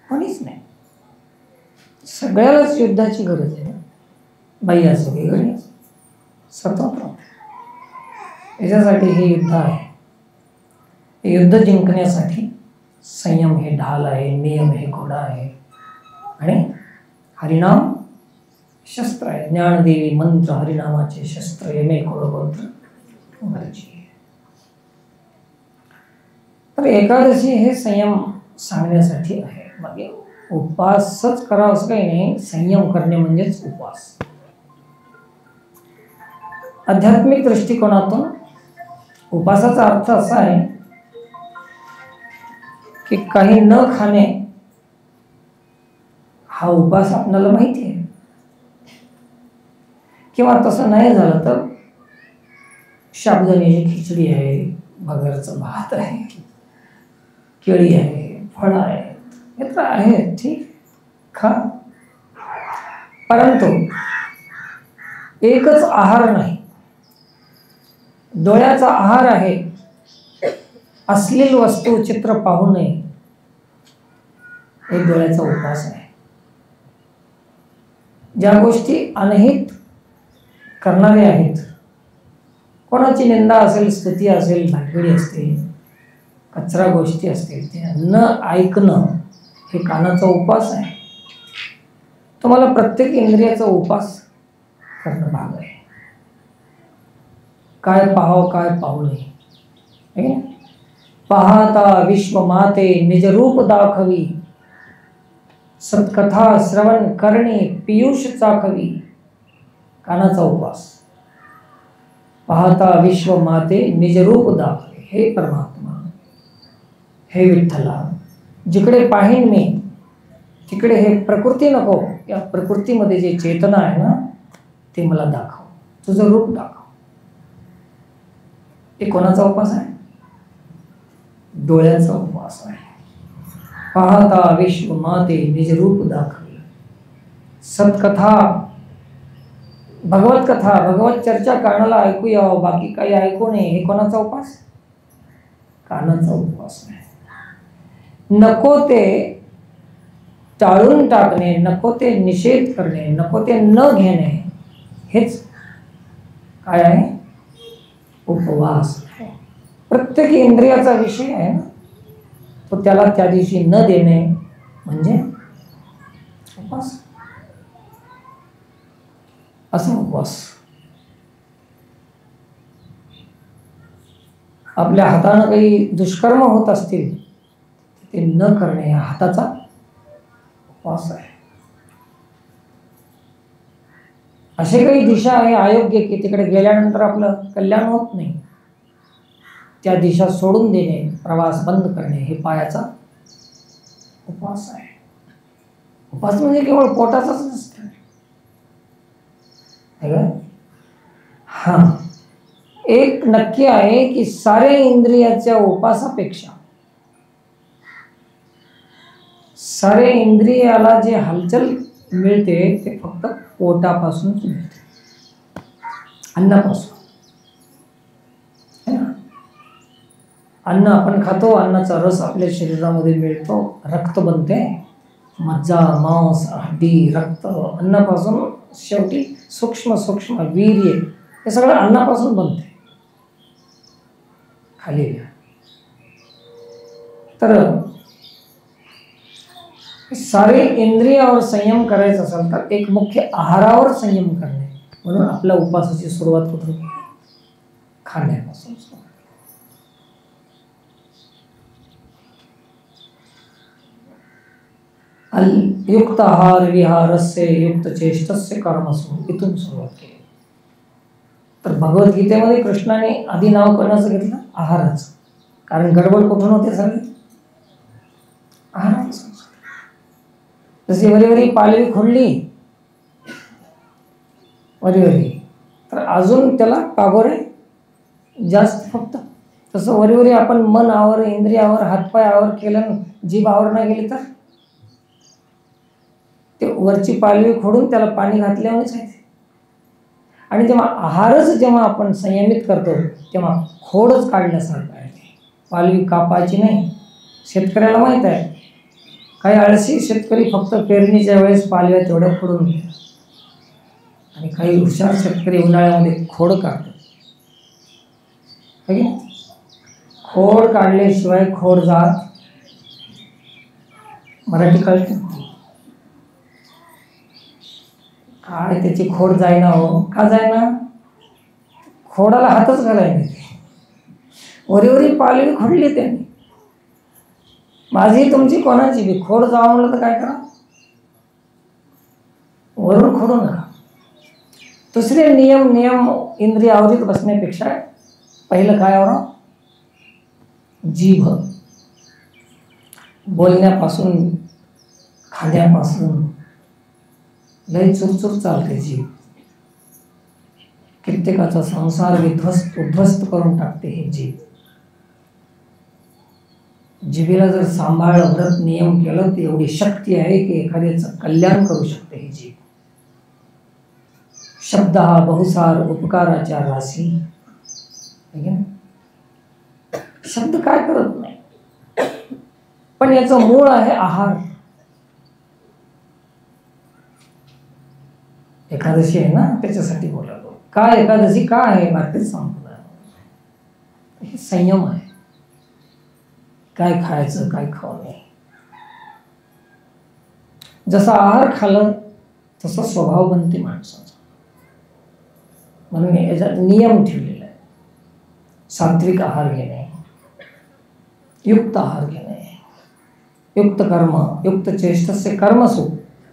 कोणीच नाही. सगळ्यालाच युद्धाची गरज आहे. बाई असो की गडी असो, स्वतंत्र. याच्यासाठी हे युद्ध आहे. हे युद्ध जिंकण्यासाठी संयम हे ढाल आहे, नियम हे घोडा आहे आणि हरिनाम शस्त्र आहे. ज्ञानदेवी मंत्र हरिनामाचे शस्त्र यमे घोडगोत्र गरजे. तर एकादशी हे संयम सांगण्यासाठी आहे. मग उपवासच करावं असं काही नाही. संयम करणे म्हणजेच उपवास. आध्यात्मिक दृष्टिकोनातून उपवासाचा अर्थ असा आहे की काही न खाणे हा उपवास आपल्याला माहिती आहे. किंवा तसं नाही झालं तर साबुदाण्याची खिचडी आहे, भगरचं भात आहे, केळी आहे, फळं आहेत, हे तर आहे, ठीक, खा. परंतु एकच आहार नाही. डोळ्याचा आहार आहे अश्लील वस्तू चित्र पाहू नये, एक डोळ्याचा उपवास आहे. ज्या गोष्टी अनहित करणारे आहेत, कोणाची निंदा असेल, स्तुती असेल, भागवडी असते, कचरा गोष्टी असतील, ते न ऐकणं हे कानाचा उपवास आहे. तुम्हाला प्रत्येक इंद्रियाचा उपवास करणं भाग आहे. काय पाहावं काय पाहू नये. पाहता विश्व माते निज रूप दाखवी, सत्कथा श्रवण करणे पियुष चाखवी. कानाचा उपवास. पाहता विश्व माते निज रूप दाखवे. हे परमात्मा, हे विठ्ठला, जिकडे पाहीन मी तिकडे हे प्रकृती नको, या प्रकृतीमध्ये जे चेतना आहे ना ते मला दाखव, तुझं रूप दाखव. हे कोणाचा उपवास आहे? डोळ्याचा उपवास आहे. पाहता विश्व माते निज रूप दाखवे. सत्कथा, भगवत कथा, भगवत चर्चा कानाला ऐकू यावं, बाकी काही ऐकू नये. हे कोणाचा उपवास? कानाचा उपवास आहे. नको ते टाळून टाकणे, नको ते निषेध करणे, नको ते न घेणे, हेच काय आहे? उपवास आहे. प्रत्येक इंद्रियाचा विषय आहे ना, तो त्याला त्या दिवशी न देणे म्हणजे उपवास. असा उपवास. आपल्या हातानं काही दुष्कर्म होत असतील ते न करणे हा हाताचा उपवास आहे. असे काही दिशा आहे अयोग्य की तिकडे गेल्यानंतर आपलं कल्याण होत नाही, त्या दिशा सोडून देणे, प्रवास बंद करणे, हे पायाचा उपवास आहे. उपवास म्हणजे केवळ पोटाचाच नसतं. हा, एक नक्की आहे की सारे इंद्रियाच्या उपासापेक्षा सारे इंद्रियाला जे हालचाल मिळते ते फक्त पोटापासूनच मिळते, अन्नापासून. अन्न आपण खातो, अन्नाचा रस आपल्या शरीरामध्ये मिळतो, रक्त बनते, मज्जा, मांस, हड्डी, रक्त, अन्नापासून शेवटी सूक्ष्म सूक्ष्म वीर्य हे सगळं अन्नापासून बनते. खाली घ्या. तर सारे इंद्रियावर संयम करायचा असेल तर एक मुख्य आहारावर संयम करणे. म्हणून आपल्या उपासाची सुरुवात कुठून? खाण्यापासून. युक्त आहार विहारस्य युक्त चेष्टस्य कर्मसु इथून सुरुवात केली. तर भगवद्गीतेमध्ये कृष्णाने आधी नाव कोणाचं घेतलं? आहाराचं. कारण गडबड कुठून होते सगळी? आहारापासून. जशी वरी पालवी खोडली वरी तर अजून त्याला पागोरे जास्त फक्त. तसं वरी आपण मन आवर, इंद्रियावर, हातपाय आवर केलं, जीभ आवर नाही गेली तर ते वरची पालवी खोडून त्याला पाणी घातल्यामुळेच आहे. आणि जेव्हा आहारच जेव्हा आपण संयमित करतो तेव्हा खोडच काढण्यासारखं आहे. पालवी कापायची नाही. शेतकऱ्याला माहीत आहे, काही आळशी शेतकरी फक्त पेरणीच्या वेळेस पालव्या तेवढ्या खोडून घेतात आणि काही हुशार शेतकरी उन्हाळ्यामध्ये खोड काढतात. खोड काढल्याशिवाय खोड जात मराठी कळते काय? त्याची खोड जायना. हो का जायना? खोडाला हातच घालाय नाही. वरी पालवी खोडली त्यांनी. माझी तुमची कोणाची बी खोड जावं म्हणलं तर काय करा? वरून खोडू नका. दुसरे नियम इंद्रिय आवरीत बसण्यापेक्षा पहिलं काय आवरा? जीभ. बोलण्यापासून खाण्यापासून लय चुरचुर चालते जीभ. कित्येकाचा संसार उद्ध्वस्त करून टाकते ही जीभ. जिभेला जर सांभाळलं, व्रत नियम केलं तर एवढी शक्ती आहे की एखाद्याचं कल्याण करू शकते ही जीभ. शब्द हा बहुसार उपकाराच्या राशी. शब्द काय करत नाही, पण याचं मूळ आहे आहार. एकादशी आहे ना, त्याच्यासाठी बोलालो. काय एकादशी का आहे? भारतीय संप्रदाय हे संयम आहे. काय खायचं, काय खाऊ नये. जसा आहार खाल्लं तसा स्वभाव बनते माणसाचा. म्हणून याचा नियम ठेवलेला आहे. सात्विक आहार घेणे, युक्त आहार घेणे, युक्त कर्म, युक्त चेष्टस्य कर्मसु.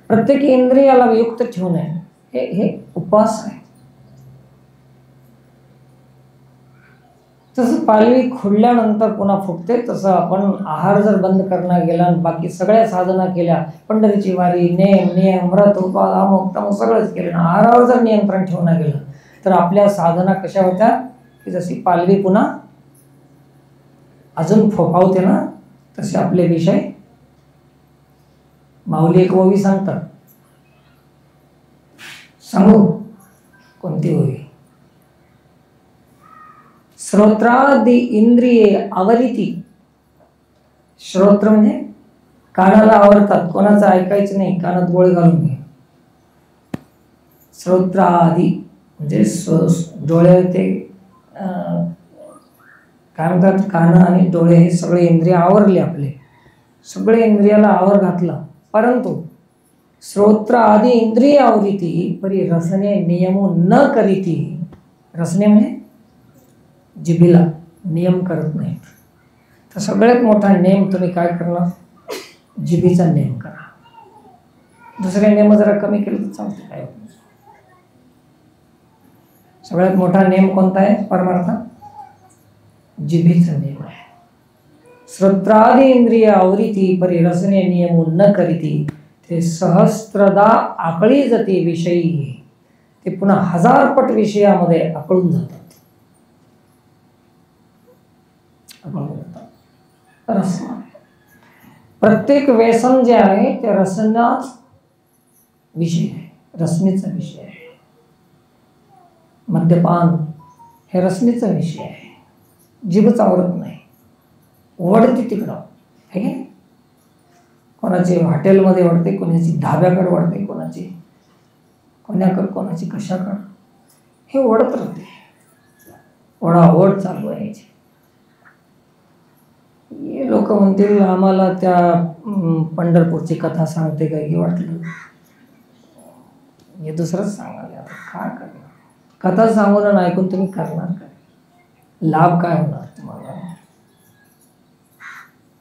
प्रत्येक इंद्रियाला युक्त ठेवणे हे उपवास आहे. तसं पालवी खोडल्यानंतर पुन्हा फुटते, तसं आपण आहार जर बंद करणं गेला आणि बाकी सगळ्या साधना केल्या, पंढरीची वारी, नियम व्रत उपास अमुक तमुक सगळंच केलं, आहारावर जर नियंत्रण ठेवणं गेलं तर आपल्या साधना कशा होत्या की जशी पालवी पुन्हा अजून फोफावते ना, तसे आपले विषय. माऊली एक ओवी सांगतात, सांगू कोणती ओवी? श्रोत्रादी इंद्रिये आवरिती. श्रोत्र म्हणजे कानाला आवरतात, कोणाचं ऐकायचं नाही, कानात गोळे घालून घे. श्रोत्रादी म्हणजे डोळे, ते काय म्हणतात, कान आणि डोळे हे सगळे इंद्रिय आवरले आपले, सगळे इंद्रियाला आवर घातला. परंतु श्रोत्र आदी इंद्रिय आवरीती परी रसने नियमो न करीती. रसने म्हणजे जिभेला नियम करत नाहीत. तर सगळ्यात मोठा नियम तुम्ही काय करणार? जिभेचा नियम करा. दुसरे नियम जरा कमी केले तर चालते, काय होत नाही. सगळ्यात मोठा नियम कोणता आहे परमार्थात? जिभेचा नियम आहे. श्रोत्रादी इंद्रिय आवरीती परी रसने नियमो न करीती. ते सहस्त्रदा आकळी जाते विषयी. ते पुन्हा हजारपट विषयामध्ये आकळून जातात. रसना. प्रत्येक व्यसन जे आहे ते रसनाच विषय आहे, रसनेचा विषय आहे. मद्यपान हे रसनेचा विषय आहे, जीभच आवरत नाही. ओढते तिकडं, आहे की नाही? कोणाची हॉटेलमध्ये ओढते, कोणाची धाब्याकडे ओढते, कोणाची कोणाकडे, कोणाची कशाकडं, हे ओढत राहते. ओढाओढ चालू आहे याची. हे लोक म्हणतील आम्हाला त्या पंढरपूरची कथा सांगते काय की वाटलं, हे दुसरंच सांगायला. आता काय करणार? कथा सांगून आणि ऐकून तुम्ही करणार काय? लाभ काय होणार तुम्हाला?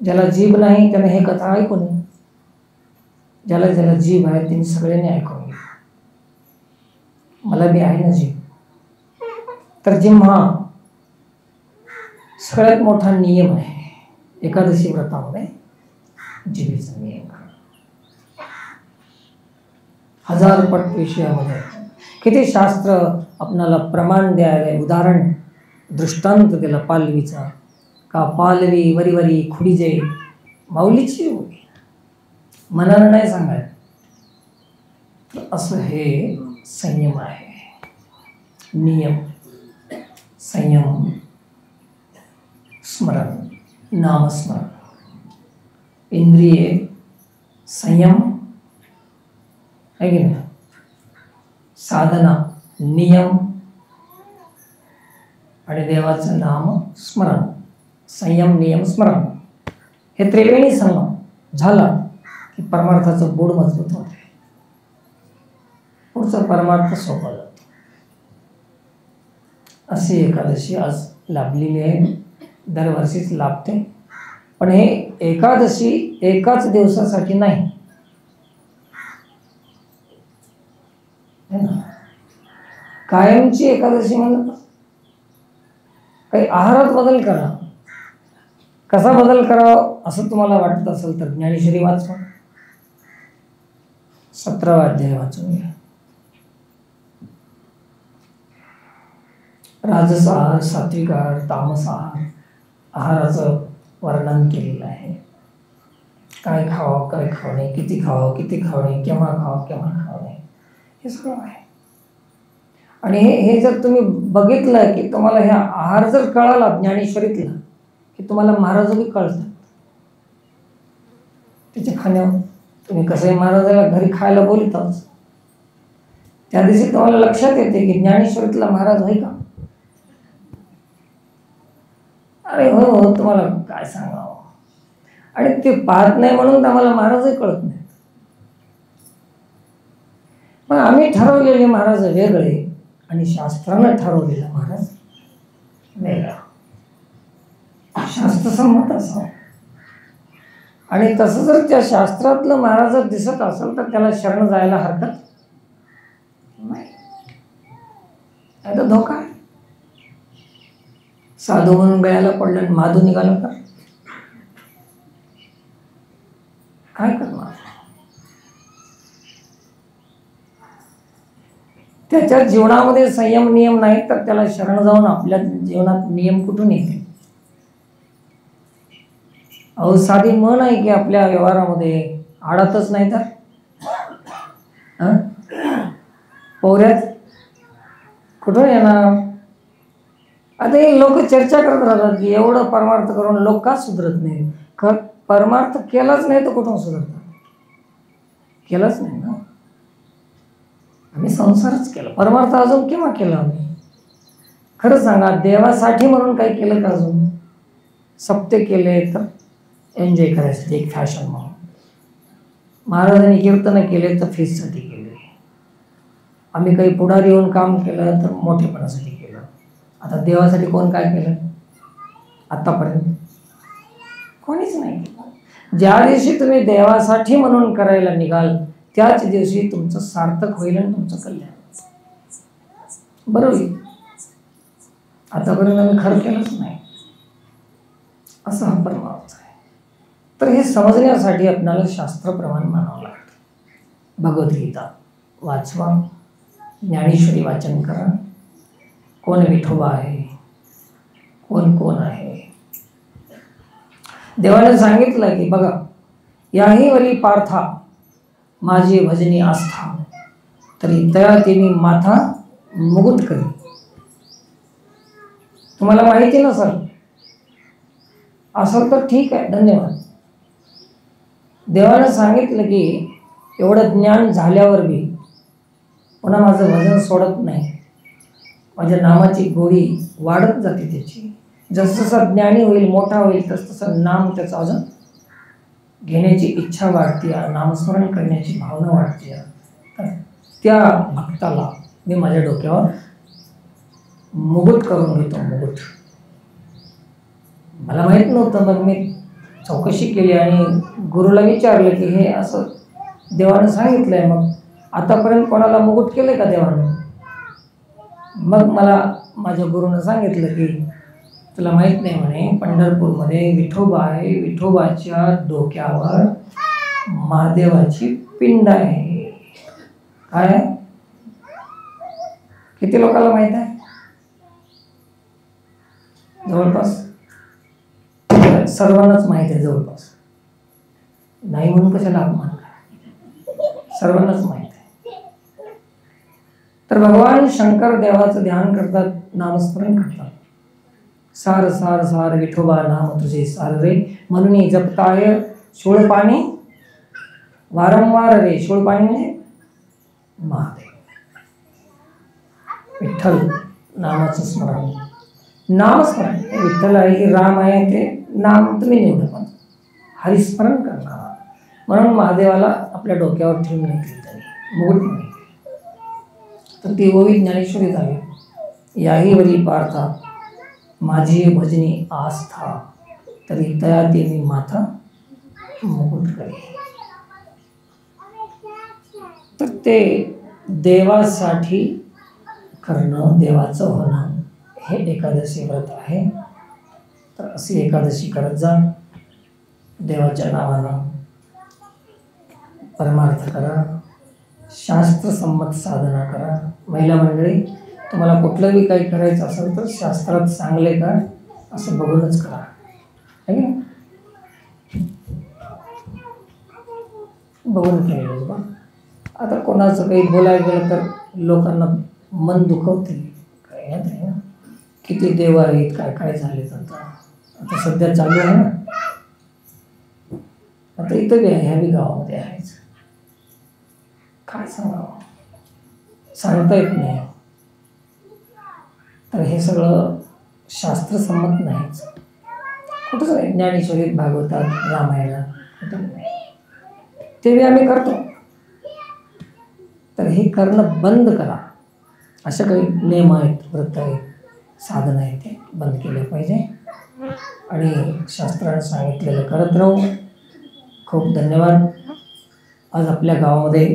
ज्याला जीभ नाही त्याने हे कथा ऐकू नये. ज्याला ज्याला जीभ आहे त्यांनी सगळ्यांनी ऐकून घ्या. मला बी आहे ना जीभ. तर जिम्हा सगळ्यात मोठा नियम आहे एकादशी व्रतामध्ये, जिभेचा नियम. 1000 पट विषयामध्ये किती शास्त्र आपणाला प्रमाण द्यायला, उदाहरण दृष्टांत दिला पालवीचा. का पालवी वरी वरी खुडीजे माऊलीची होती, मनानं नाही सांगायचं. तर असं हे संयम आहे. नियम, संयम, स्मरण, नामस्मरण, इंद्रिय संयम, है की नाही? साधना, नियम आणि देवाचं नाम स्मरण. संयम, नियम, स्मरण हे त्रिवेणी संगम झाला की परमार्थाचं बोड मजबूत होते. पुढचा परमार्थ सोपा जातो. अशी एकादशी आज लाभलेली आहे. दरवर्षीच लाभते. पण हे एकादशी एकाच दिवसासाठी नाही, कायमची एकादशी म्हणत. काही आहारात बदल करा. कसा बदल करावा असं तुम्हाला वाटत असेल तर ज्ञानेश्वरी वाचवा, 17वा अध्याय वाचून घ्या. राजस आहार, सात्विक आहार, तामस आहार, आहाराचं वर्णन केलेलं आहे. काय खावं, काय खावं नाही, किती खावं, किती खावं नाही, केव्हा खावं, केव्हा खावं नाही, हे सगळं आहे. आणि हे जर तुम्ही बघितलं की तुम्हाला ह्या आहार जर कळाला ज्ञानेश्वरीतला की तुम्हाला महाराजही कळतात त्याच्या खाण्यावर. तुम्ही कसंही महाराजाला घरी खायला बोलताच, त्या दिवशी तुम्हाला लक्षात येते की ज्ञानेश्वरीतला महाराज आहे का? अरे हो हो, तुम्हाला काय सांगावं. आणि ते पाहत नाही म्हणून आम्हाला महाराजही कळत नाही. मग आम्ही ठरवलेले महाराज वेगळे आणि शास्त्रानं ठरवलेला महाराज वेगळा. शास्त्रसंमत असावं. आणि तसं जर त्या शास्त्रातलं महाराज दिसत असेल तर त्याला शरण जायला हरकत नाही. आता धोका आहे. साधू म्हणून गळ्याला पडलं आणि माधू निघालं तर काय करणार? त्याच्या जीवनामध्ये संयम नियम नाही तर त्याला शरण जाऊन आपल्या जीवनात नियम कुठून येते? अहो साधी म्हण आहे की आपल्या व्यवहारामध्ये आडतच नाही तर पोऱ्यात कुठून येणार? आता हे लोक चर्चा करत राहतात की एवढं परमार्थ करून लोक का सुधरत नाही. परमार्थ केलाच नाही तर कुठून सुधरतात? केलाच नाही ना. आम्ही संसारच केला. परमार्थ अजून केव्हा केला आम्ही? खरं सांगा, देवासाठी म्हणून काही केलं का अजून? सप्ते केले तर एन्जॉय करायसाठी, एक फॅशन म्हणून. महाराजांनी कीर्तन केले तर फीससाठी केले. आम्ही काही पुढारी येऊन काम केलं तर मोठेपणासाठी केलं. आता देवासाठी कोण काय केलं आतापर्यंत? कोणीच नाही केलं. ज्या दिवशी तुम्ही देवासाठी म्हणून करायला निघाल त्याच दिवशी तुमचं सार्थक होईल आणि तुमचं कल्याण बरोबर. आतापर्यंत आम्ही खरं केलंच नाही असं हा परमार्थ आहे. तर हे समजण्यासाठी आपल्याला शास्त्रप्रमाण मानावं लागतं. भगवद्गीता वाचवा, ज्ञानेश्वरी वाचन करा. कोण विठोबा आहे, कोण कोण आहे. देवाने सांगितलं की बघा, याही वरी पार्था माझी भजनी आस्था, तरी त्या तिने माथा मुकुट करी. तुम्हाला माहिती नसेल असेल तर ठीक आहे, धन्यवाद. देवानं सांगितलं की एवढं ज्ञान झाल्यावर बी पुन्हा माझं भजन सोडत नाही. माझ्या नामाची गोडी वाढत जाते त्याची. जसं ज्ञानी होईल, मोठा होईल, तसं नाम त्याचं अजून घेण्याची इच्छा वाढते, नामस्मरण करण्याची भावना वाढते. तर त्या भक्ताला मी माझ्या डोक्यावर मुकुट करून घेतो. मुकुट मला माहीत नव्हतं, मग मी चौकशी केली आणि गुरुला विचारलं की हे असं देवानं सांगितलंय, मग आतापर्यंत कोणाला मुकुट केलंय का देवानं? मग मला माझ्या गुरुनं सांगितलं की तुला माहीत नाही म्हणे, पंढरपूरमध्ये विठोबा आहे, विठोबाच्या डोक्यावर महादेवाची पिंड आहे. काय? किती लोकांना माहित आहे? जवळपास सर्वांनाच माहित आहे. जवळपास नाही म्हणून कशाला अपमान करा, सर्वांनाच माहित आहे. तर भगवान शंकर देवाचं ध्यान करतात, नामस्मरण करतात. सार सार सार विठोबा नाम तुझे सार रे, म्हणून जपताय शूळपाणी वारंवार रे. शूळपाणी म्हणजे महादेव, विठ्ठल नामाचं स्मरण. नामस्मरण विठ्ठल आहे की राम आहे ते नाम तुम्ही निवडा, पण हरिस्मरण करणार. म्हणून महादेवाला आपल्या डोक्यावर ठेवून घेतली त्यांनी मुकुट नाही. तर ती ओवी ज्ञानेश्वरी झाली. याही वरी पार्था माझी भजनी आस्था, तरी तया ते मी माथा मुकुट करी. तर ते देवासाठी करणं, देवाचं होणं हे एकादशी व्रत आहे. तर अशी एकादशी करत जा. देवाच्या नावानं परमार्थ करा, शास्त्रसंमत साधना करा. महिला मंडळी, तुम्हाला कुठलंही काही करायचं असेल तर शास्त्रात सांगले का असं बघूनच करा, है ना? बघून केलं बा. आता कोणाचं काही बोलायला गेलं तर लोकांना मन दुखवते. काय आहे ना, किती देव आहेत, काय काय झालेत. आता सध्या चालू आहे ना. आता इथं बी आहे, ह्या बी गावामध्ये आहेच. काय सांगावं, सांगता येत नाही. तर हे सगळं शास्त्रसंमत नाहीच. कुठंच नाही. ज्ञानेश्वरीत, भागवतात, रामायणात कुठं नाही. ते बी आम्ही करतो. तर हे करणं बंद करा. अशा काही नियम आहेत, व्रत आहेत, साधन आहे, ते बंद केले पाहिजे. आणि शास्त्राने सांगितलेलं करत राहू. खूप धन्यवाद. आज आपल्या गावामध्ये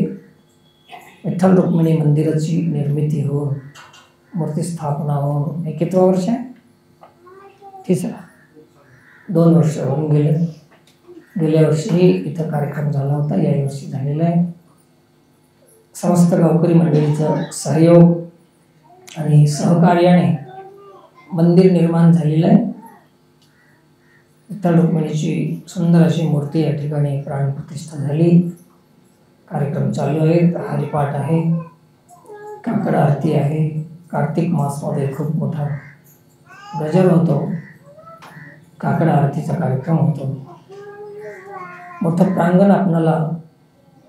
विठ्ठल रुक्मिणी मंदिराची निर्मिती होऊन, मूर्ती स्थापना होऊन हे कितवं वर्ष आहे? तिसरा. 2 वर्ष होऊन गेले. गेल्या वर्षीही इथं कार्यक्रम झाला होता, याही वर्षी झालेला आहे. समस्त गावकरी मंडळीचं सहयोग आणि सहकार्याने मंदिर निर्माण झालेलं आहे. विठ्ठल रुक्मिणीची सुंदर अशी मूर्ती या ठिकाणी प्राणप्रतिष्ठा झाली. कार्यक्रम चालू आहेत. हरिपाठ आहे, काकड आरती आहे. कार्तिक मासमध्ये खूप मोठा गजर होतो. काकड आरतीचा कार्यक्रम होतो. मोठं प्रांगण आपणाला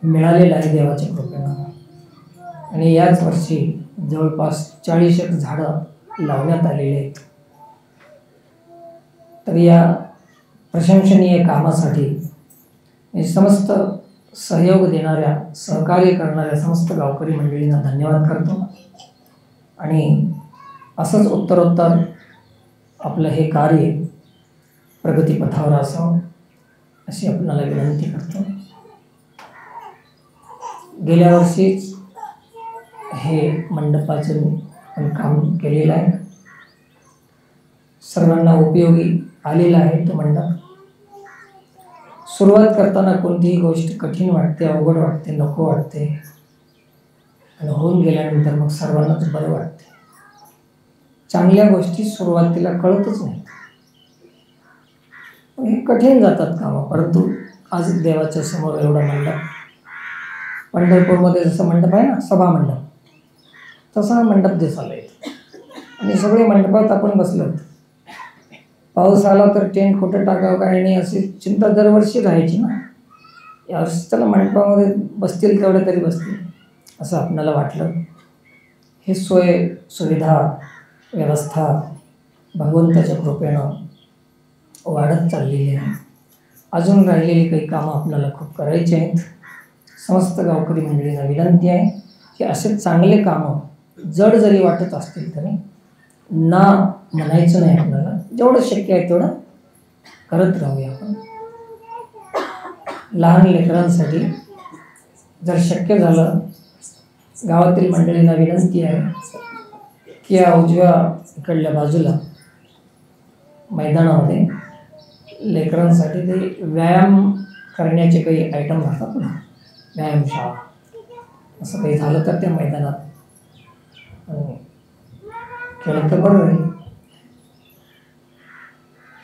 मिळालेलं आहे देवाच्या कृपेनं. आणि याच वर्षी जवळपास 40 झाडं लावण्यात आलेली आहेत. तर या प्रशंसनीय कामासाठी समस्त सहयोग देणाऱ्या, सहकार्य करणाऱ्या समस्त गावकरी मंडळींना धन्यवाद करतो. आणि असंच उत्तरोत्तर आपलं हे कार्य प्रगतीपथावर असावं अशी आपल्याला विनंती करतो. गेल्या वर्षीच हे मंडपाचं आपण काम केलेलं आहे. सर्वांना उपयोगी आलेला आहे तो मंडप. सुरुवात करताना कोणतीही गोष्ट कठीण वाटते, अवघड वाटते, नको वाटते. आणि होऊन गेल्यानंतर मग सर्वांनाच बरं वाटते. चांगल्या गोष्टी सुरुवातीला कळतच नाही, हे कठीण जातात कामं. परंतु आज देवाच्या समोर एवढा मंडप, पंढरपूरमध्ये जसं मंडप आहे ना, सभा मंडप, तसा मंडप दिसायला येतो. आणि सगळे मंडपात आपण बसलो. पाऊस आला तर टेंट कुठं टाकावं काय नाही अशी चिंता दरवर्षी राहायची ना. यावर्षी त्याला मंडपामध्ये बसतील तेवढे तरी बसतील असं आपल्याला वाटलं. ही सोय सुविधा व्यवस्था भगवंताच्या कृपेनं वाढत चाललेली आहे. अजून राहिलेली काही कामं आपल्याला खूप करायची आहेत. समस्त गावकरी मंडळींना विनंती आहे की असे चांगले कामं जड जरी वाटत असतील तरी ना म्हणायचं नाही. आपल्याला जेवढं शक्य आहे तेवढं करत राहूया आपण. लहान लेकरांसाठी जर शक्य झालं, गावातील मंडळींना विनंती आहे की या उजव्या इकडल्या बाजूला मैदानामध्ये लेकरांसाठी ते व्यायाम करण्याचे काही आयटम असतात ना, व्यायामशाळा असं काही झालं तर त्या मैदानात केलं तर बरं राहील.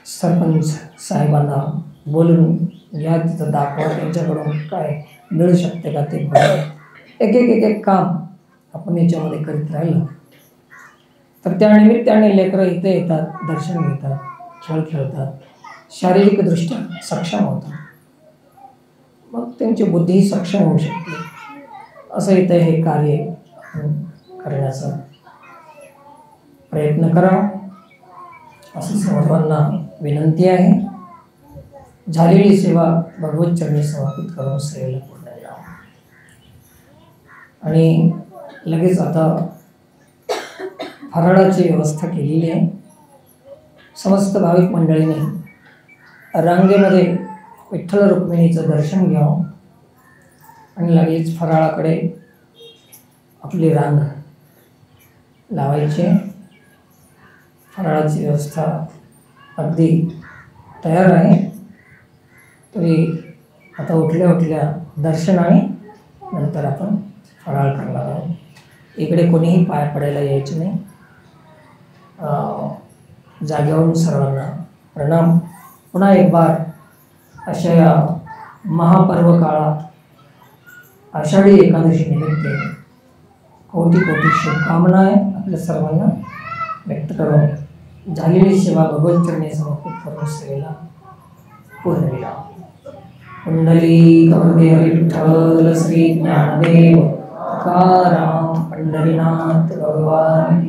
सरपंच साहेबांना बोलून घ्या, तिथं दाखवा त्यांच्याकडून काय मिळू शकते का ते बघा. एक एक काम आपण याच्यामध्ये करीत राहिलं तर त्या निमित्ताने लेकरं इथे येतात, दर्शन घेतात, खेळ खेळतात, शारीरिकदृष्ट्या सक्षम होतात, मग त्यांची बुद्धीही सक्षम होऊ शकते. असं इथं हे कार्य करण्याचा प्रयत्न करा असं सर्वांना विनंती आहे. झालेली सेवा भगवत चरणी समर्पित करून सेवेला पूर्ण द्यावं. आणि लगेच आता फराळाची व्यवस्था केलेली आहे. समस्त भाविक मंडळीने रांगेमध्ये विठ्ठल रुक्मिणीचं दर्शन घ्यावं आणि लगेच फराळाकडे आपली रांग लावायची. फराळाची व्यवस्था अगदी तयार आहे. तरी आता उठल्या दर्शन आणि नंतर आपण फराळ करणार आहोत. इकडे कोणीही पाय पडायला यायचे नाही. जागेवरून सर्वांना प्रणाम. पुन्हा एक बार अशा या महापर्व काळात आषाढी एकादशी निमित्त कोटी कोटी शुभकामना आहे आपल्या सर्वांना व्यक्त करून झालेली सेवा भगवत चरणी समर्पित करून सेवेला पूर्ण केला. कुंडली गौरी हरी विठ्ठल श्री ज्ञानदेव तुकाराम पंढरीनाथ भगवान